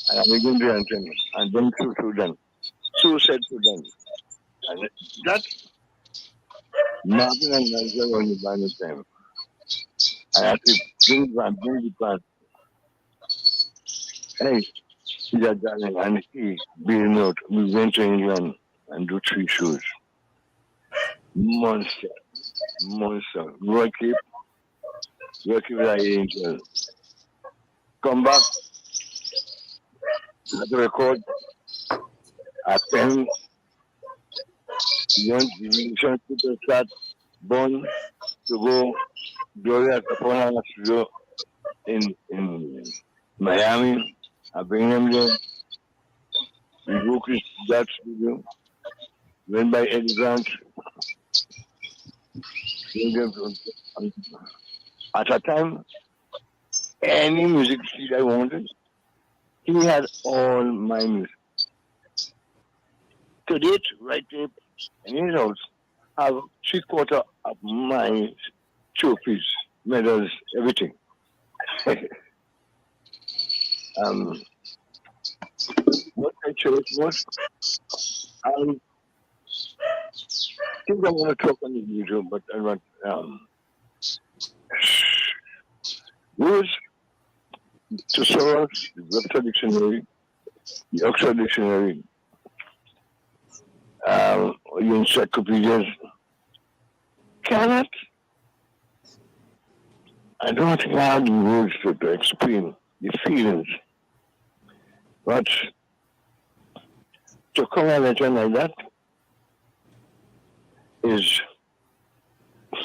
And I'm going to answer them, and then to them. So said to them. And that Martin and Nigel on the banner time. I had to bring the past. Hey, he's a darling, and he, being out, we went to England and do 3 shows. Monster. Roy Keep like angel. Come back, at the record, at 10, the musicians people start born to go Gloria Capone studio in Miami. I bring them there. We book that studio. Went by Eddie Grant. At a time, any music sheet I wanted, he had all my music. To date, Right Tape and his house have 3/4 of my trophies, medals, everything. What I chose was, I think I want to talk on the YouTube, but I want, was to Soros, the Webster Dictionary, the Oxford Dictionary, the encyclopedias, cannot, I don't think I have the words to explain the feelings, but to come at a letter like that is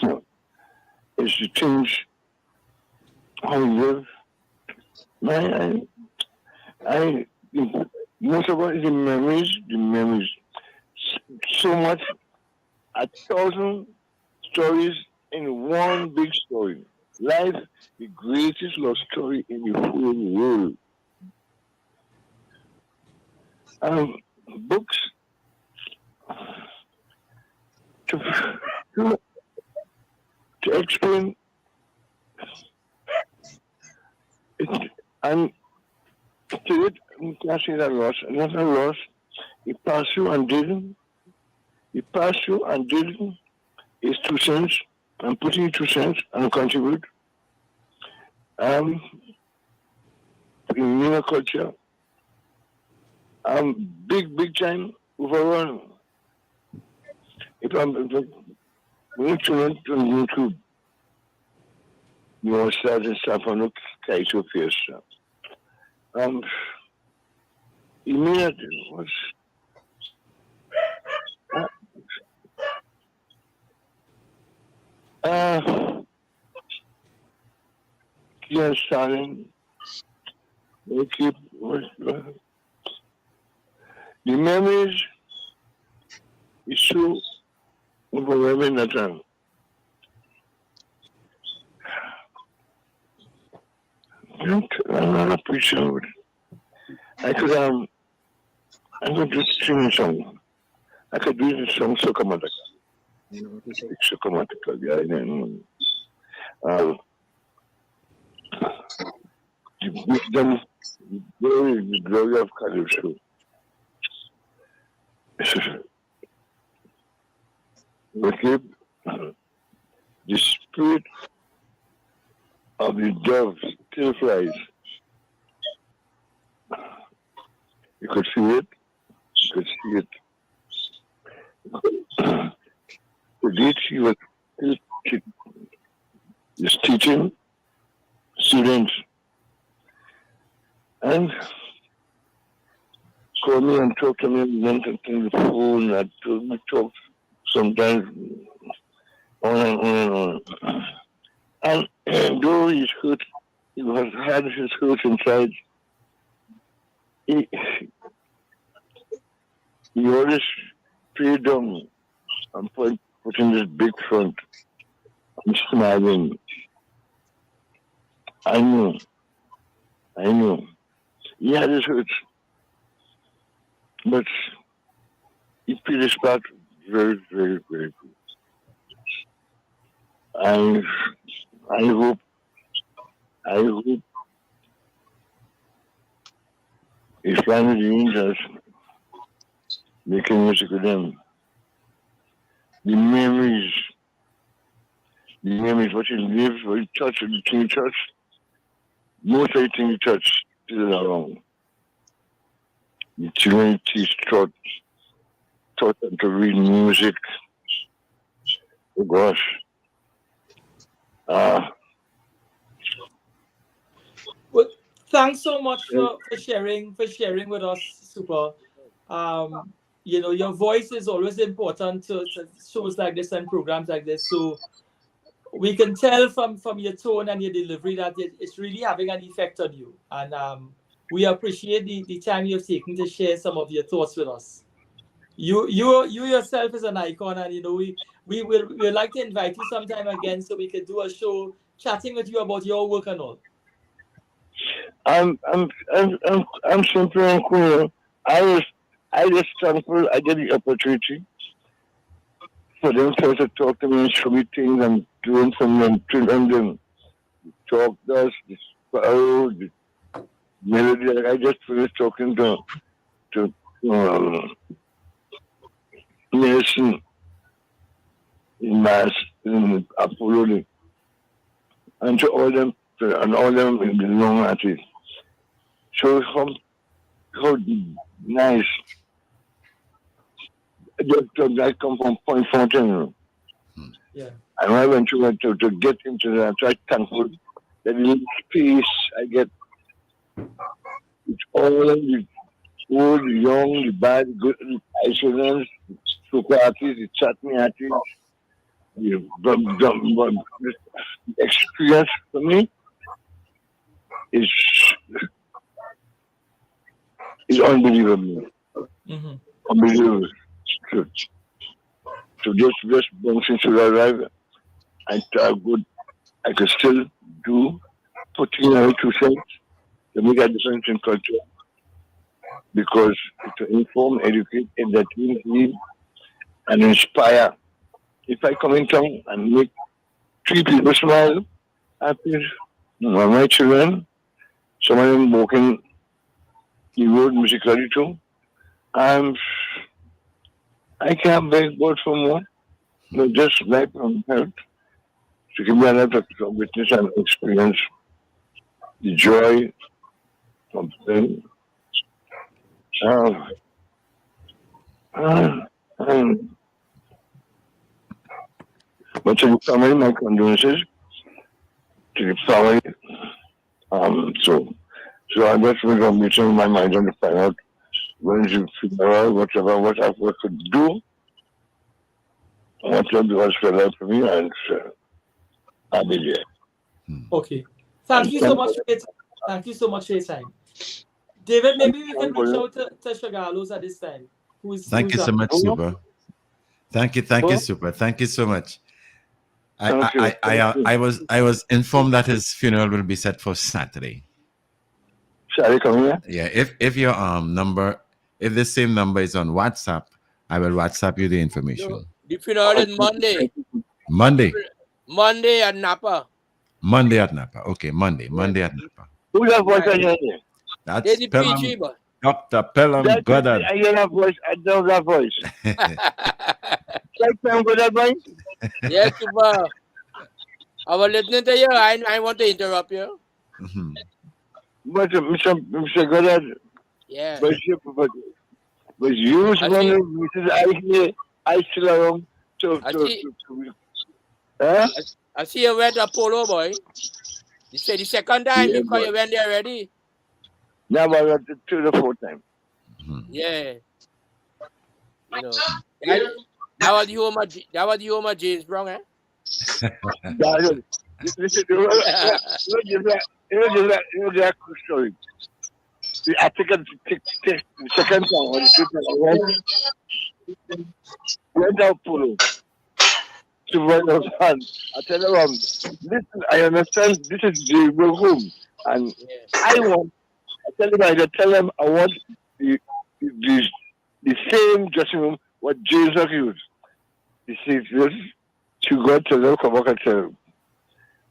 to change how we live. I most of it is the memories. So much, 1,000 stories in one big story. Life, the greatest love story in the whole world. Books to explain it, and to it, you can say that loss, not a loss. He passed you and didn't. He passed you and didn't. It's 2 cents. I'm putting 2 cents and contribute. In Nina culture, big time overall. If I'm going to run on YouTube, you know, start and stuff on the Kaito Fiesta. Immediately was yes, Stalin, they keep the memories is so overwhelming that I'm not appreciative. I could I'm going to sing a song. I could do the song Sokomatica. Sokomatica, yeah. The wisdom, the glory of Calypso. Okay, the spirit of the dove still flies. You could see it. You could see it. To date, he was still teaching students and call me and talk to me and went on the phone. I told me talk sometimes on and on and on. And though he's hurt, he has had his hurt inside. He always prayed down and putting this big front and smiling. I knew. He had his hurt, but he played his part very, very, very good. And I hope his family angels making music with them. The memories, what he lives, what he touched, the thing he touched, most of the thing he touched still around. The children teach taught them to read music. Oh gosh.
Well, thanks so much for sharing with us, Super. Your voice is always important to shows like this and programs like this. So we can tell from your tone and your delivery that it's really having an effect on you. And we appreciate the time you've taken to share some of your thoughts with us. You yourself is an icon, and we would like to invite you sometime again so we could do a show chatting with you about your work and all.
I'm simply and cool. I just thankful I get the opportunity for them to talk to me and show me things I'm doing from them to them. Talk us, the sparrow, the melody. Like I just finished talking to Nelson in Apollo, and to all them in the long artists. So how nice. I come from Point Fountain.
Yeah.
And I went to get into that. So I'm thankful that little space I get. It's all the old, the young, the bad, the good, the Icelanders, the super artists, the chutney artists. The experience for me is unbelievable.
Mm-hmm.
Unbelievable. So just bouncing to the arrival, I could still do putting away 2 cents to make a difference in culture, because to inform, educate, entertain, heal, and inspire. If I come in town and make 3 people smile, I feel my children, some of them walking the road musically too. I can't beg God for more. No, just life and health. To give me a lot of witness and experience the joy of them. But to the family, my condolences to the family. So I just was on meeting my mind on to find out when is the funeral, what I could do, what was for life for me, and I'll be there.
Okay. Thank you so much for your time. Thank you so much for your time. David, maybe we can reach out to Shagalos at this time.
Thank you so much, Super. Thank you, Super. Thank you so much. I was informed that his funeral will be set for Saturday.
Saturday coming here?
Yeah. If your number, if the same number is on WhatsApp, I will WhatsApp you the information.
No, the funeral is Monday. Monday at Napa.
Monday at Napa. Okay, Monday at Napa.
Who's that voice I hear?
That's
the PG, but
Dr. Pelham Goddard.
I hear that voice. I know that voice. Like Pelham Goddard voice?
Yes, Super. I was listening to you. I want to interrupt you.
Mm-hmm.
But Mr. Goddard,
yeah.
but you, Mrs. I hear I still around
I see.
Huh?
I see you went to Polo, boy. You said the second time
Yeah,
because you went there already.
now I went to the fourth time.
Yeah. You know. That was the home of James Brown, eh?
Listen, you know that cool story. I think the second time or the third time I went out Polo to run out hand. I tell them, listen, I understand this is the home, and I want. I tell them I want the the, the same dressing room what Jesus used. He says this. She got to them come back and tell them.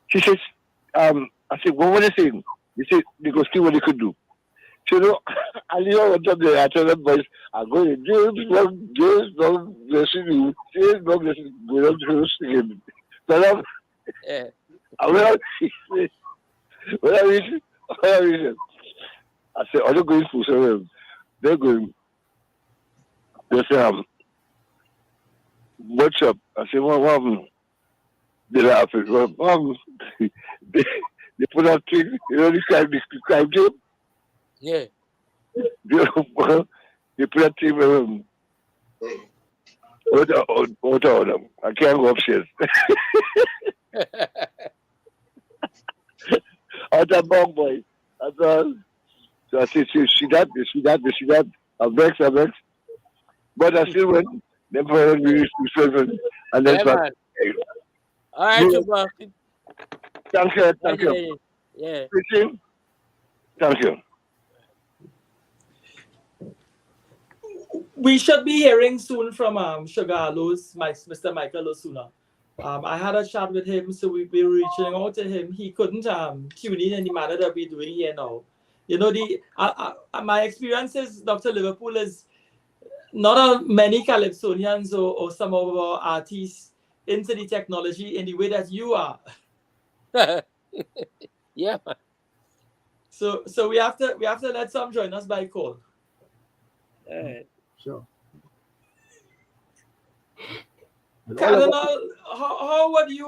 She says, I said, what were they saying? He said, they go see what they could do. So, you know, I know what they I tell them, boys, I'm going to James Long, blessing you. James Long, blessing you. Go down to singing. So, I said, are they going for some? They're going, they say, what's up? I said, what happened? They laugh. They put out things, you know, the crime team?
Yeah.
They put out thing, what on them? I can't go upstairs. Out of bomb boy. So I said, see that. I'm vexed. But I still went. Then finally and then
man. All right, super.
Thank you.
Yeah.
Thank you.
We should be hearing soon from Sugar Aloes, Mr. Michael Osuna. I had a chat with him, so we'll be reaching out to him. He couldn't tune in the manner that we're doing here now. You know, my experience is Dr. Liverpool is not many Calypsonians or some of our artists into the technology in the way that you are.
Yeah.
So we have to let some join us by call.
Sure.
Cardinal, how would you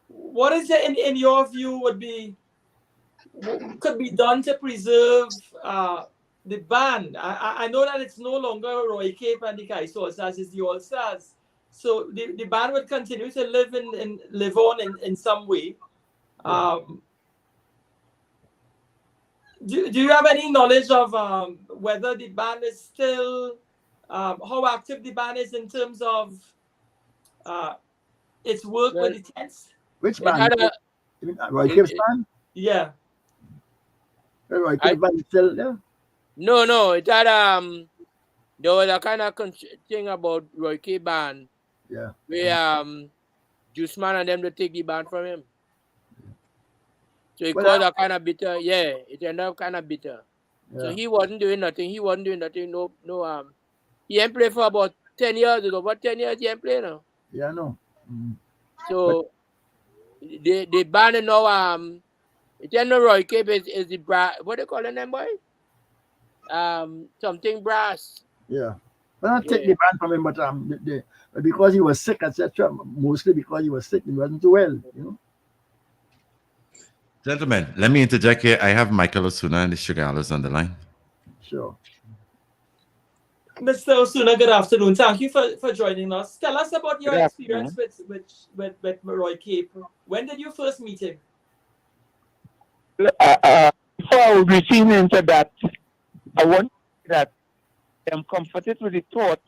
what is it in your view could be done to preserve the band? I know that it's no longer Roy Cape and the Kaiso All-Stars, it's the All-Stars. So the band would continue to live on in some way. Do you have any knowledge of whether the band is still how active the band is in terms of its work with the tents?
Which band? Roy Cape's band?
Yeah.
Roy Cape's band is still there?
No, it had there was a kind of thing about Roy Cape band.
Yeah.
Where Juiceman and them to take the band from him. So it caused a kind of bitter, it ended up kind of bitter. Yeah. So he wasn't doing nothing. No, he ain't played for about 10 years ago. About 10 years he ain't played now.
Yeah, I know.
So the band now it ain't no Roy Cape is the brass, what they call them boy? Something brass.
Yeah. Well, not take the band from him, but because he was sick, etc. Mostly because he was sick, he wasn't too well, you know.
Gentlemen, let me interject here. I have Michael Osuna and the Sugar Aloes on the line.
Sure. Mr. Osuna, good afternoon. Thank you for joining us. Tell us about your experience with Roy Cape. When did you first meet him?
Before we reaching into that, I want that I'm comforted with the thought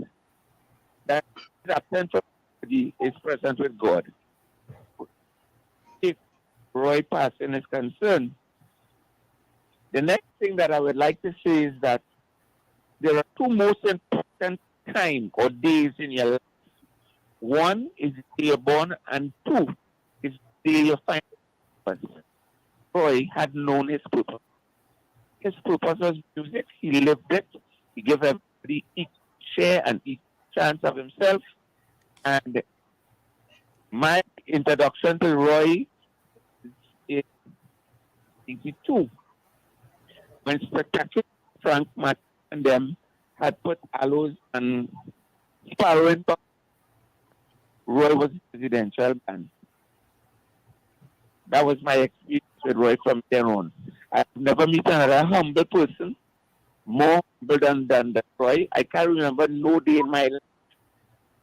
that the absence of body is present with God. If Roy passing is concerned, the next thing that I would like to say is that there are two most important times or days in your life. One is the day you're born, and two is the day you find purpose. Roy had known his purpose. His purpose was music. He lived it. He gave everybody each share and each chance of himself. And my introduction to Roy is 82. When Spectacular Frank Matt and them had put Aloes and following Roy was presidential band. That was my experience with Roy from then on. I've never met another humble person more humble than Roy. I can't remember no day in my life,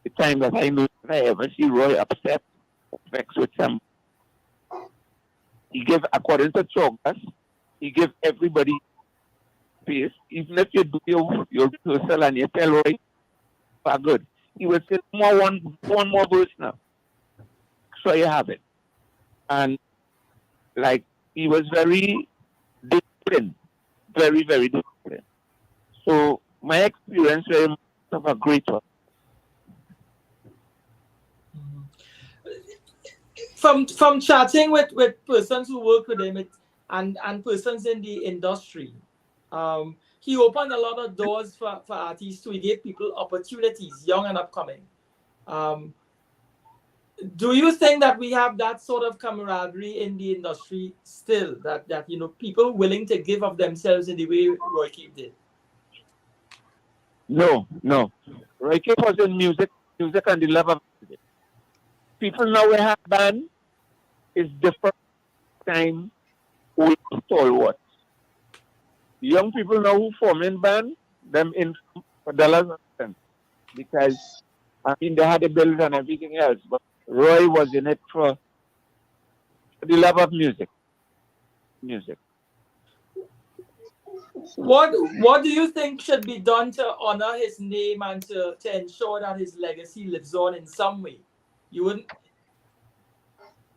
the time that I know that I ever see Roy upset or vexed with some. He gave, according to Chogas, he gave everybody space. Even if you do your rehearsal and you tell Roy, are good. He will say one more verse now. So you have it. And like he was very disciplined. Very, very disciplined. So my experience very much of a great one.
From chatting with persons who work with him and persons in the industry, he opened a lot of doors for artists to give people opportunities, young and upcoming. Do you think that we have that sort of camaraderie in the industry still? That you know, people willing to give of themselves in the way Roy Keith did?
No. Roy Keith was in music and the love of music. People now we have band is different time with stalwarts. Young people now who form in band, them in for dollars and cents. Because I mean they had the bills and everything else, but Roy was in it for the love of music.
What do you think should be done to honor his name and to ensure that his legacy lives on in some way? You wouldn't?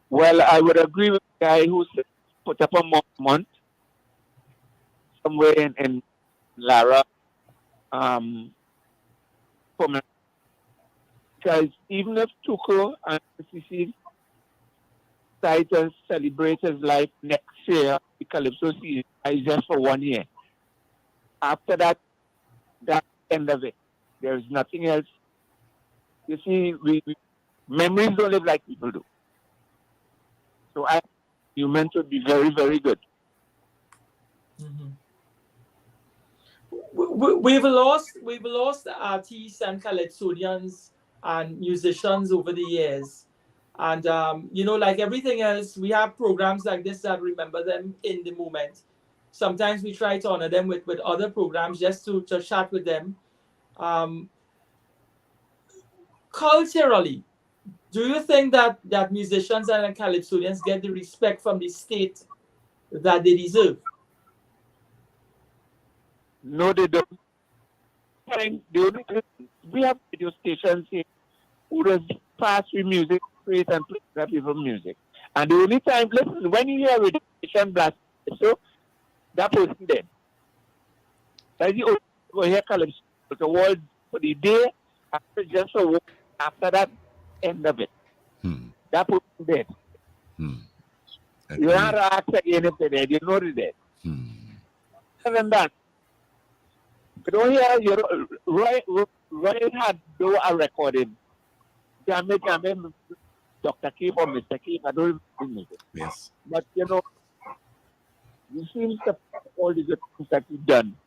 Well, I would agree with the guy who said put up a month somewhere in Lara. Because even if Tuko and CC decide to celebrate his life next year, the Calypso season is just for 1 year. After that, that's the end of it. There is nothing else. You see, memories don't live like people do. So you meant to be very, very good.
Mm-hmm. We've lost artists and calypsonians and musicians over the years, and you know, like everything else, we have programs like this that remember them in the moment. Sometimes we try to honor them with other programs just to chat with them. Culturally, do you think that musicians and calypsonians get the respect from the state that they deserve?
No, they don't. We have radio stations here who just pass with music, create and play that people music. And the only time, listen, when you hear a radio station blast, so that person dead. That's the only time you hear Calypso. The word for the day, after just a word, after that, end of it. That person dead. You don't have to ask again if they're dead. You know they're dead. Other than that, you don't hear Roy had do a recording. Jamie, Dr. Keith or Mr. Keith, I don't even know.
Yes.
But you know, you seem to all the good things that he's done.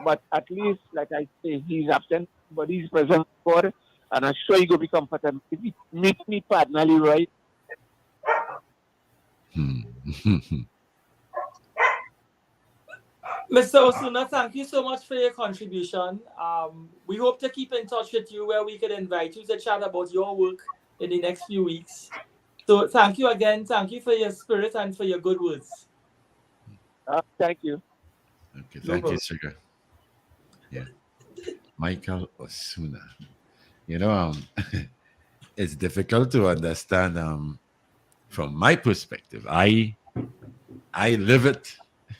But at least, like I say, he's absent, but he's present for it, and I'm sure he will be comfortable. If he meet me personally, right?
Mr. Osuna, thank you so much for your contribution. We hope to keep in touch with you where we could invite you to chat about your work in the next few weeks. So thank you again. Thank you for your spirit and for your good words.
Thank you.
Okay, thank you, Sugar. Yeah. Michael Osuna. You know, it's difficult to understand from my perspective. I live it.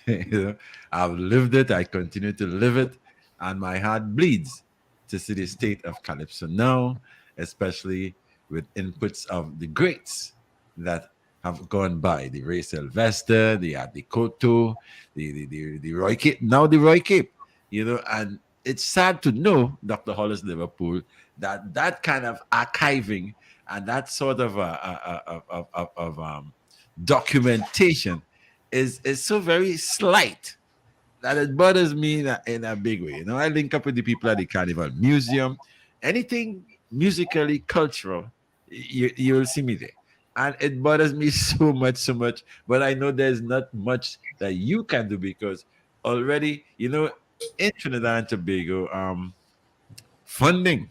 You know, I've lived it. I continue to live it, and my heart bleeds to see the state of Calypso now, especially with inputs of the greats that have gone by: the Ray Sylvester, the Adi Koto, the Roy Cape, now the Roy Cape. You know, and it's sad to know, Dr. Hollis Liverpool, that kind of archiving and that sort of documentation is so very slight that it bothers me in a big way. You know, I link up with the people at the Carnival Museum, anything musically cultural, you will see me there. And it bothers me so much. But I know there's not much that you can do because already, in Trinidad and Tobago, funding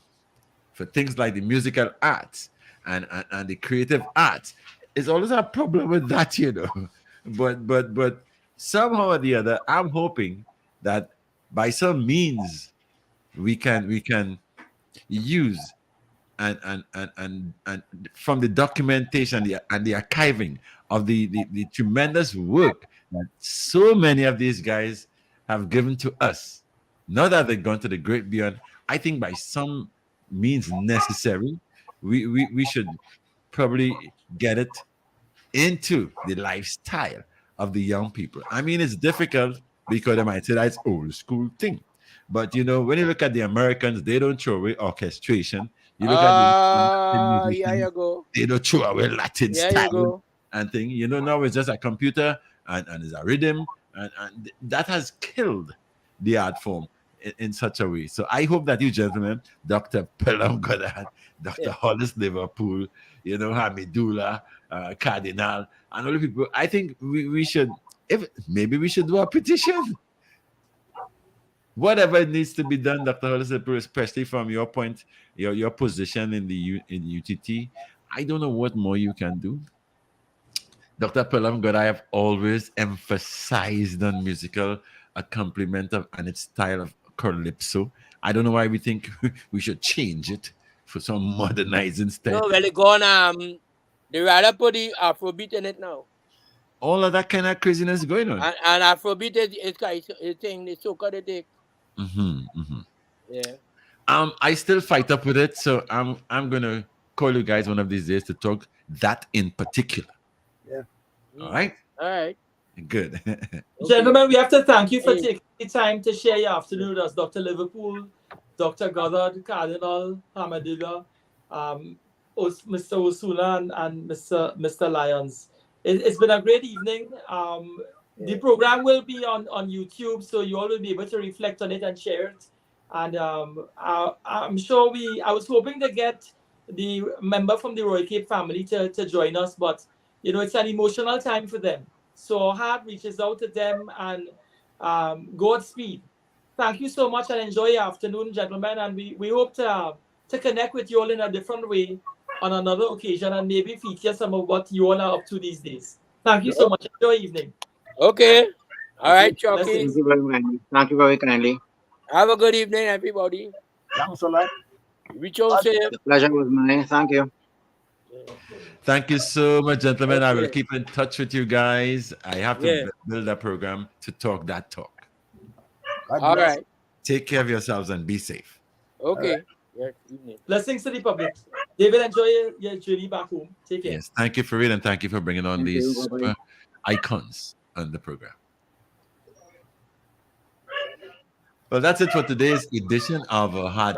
for things like the musical arts and the creative arts is always a problem with that. But somehow or the other, I'm hoping that by some means we can use and from the documentation and the archiving of the tremendous work that so many of these guys have given to us. Now that they've gone to the great beyond, I think by some means necessary, we should probably get it into the lifestyle of the young people. I mean, it's difficult because they might say that's old school thing. But when you look at the Americans, they don't throw away orchestration. You look at the Latin
Yeah,
musicians,
you go.
they don't throw away Latin
Yeah, you
style
go.
and thing. Now it's just a computer and it's a rhythm, and that has killed the art form in such a way. So I hope that you gentlemen, Dr. Pelham Goddard, Dr. Hollis Liverpool, Hamidullah, Cardinal, and all the people, I think we should, if maybe we should do a petition. Whatever it needs to be done, Dr. Hollis Liverpool, especially from your point, your position in in UTT. I don't know what more you can do. Dr. Pelham God, I have always emphasized on musical accompaniment of and its style of calypso. I don't know why we think we should change it for some modernizing style.
No, well, it gone. They rather put the Afrobeat in it now.
All of that kind of craziness going on.
And Afrobeat is thing, the soca they take. Yeah.
I still fight up with it, so I'm gonna call you guys one of these days to talk that in particular.
Yeah.
All right.
All right.
Good.
Gentlemen, we have to thank you for taking the time to share your afternoon with us, Dr. Liverpool, Dr. Goddard, Cardinal, Hamadullah, Mr. Osula, and Mr. Lyons. It's been a great evening. The program will be on YouTube, so you all will be able to reflect on it and share it. And I'm sure I was hoping to get the member from the Roy Cape family to join us, but it's an emotional time for them. So our heart reaches out to them, and Godspeed. Thank you so much, and enjoy your afternoon, gentlemen. And we hope to connect with you all in a different way on another occasion, and maybe feature some of what you all are up to these days. Thank you so much. Enjoy evening.
Okay. All right, Chucky.
Thank you very kindly. Thank you very kindly.
Have a good evening, everybody.
Thanks a lot.
Reach home safe.
The pleasure was mine. Thank you.
Thank you so much, gentlemen. I will keep in touch with you guys. I have to build a program to talk that talk.
All right.
Take care of yourselves and be safe.
Okay.
Right. Blessings to the public. David, enjoy your journey back home. Take care.
Yes. Thank you for it, and thank you for bringing on these super icons on the program. Well, that's it for today's edition of Hard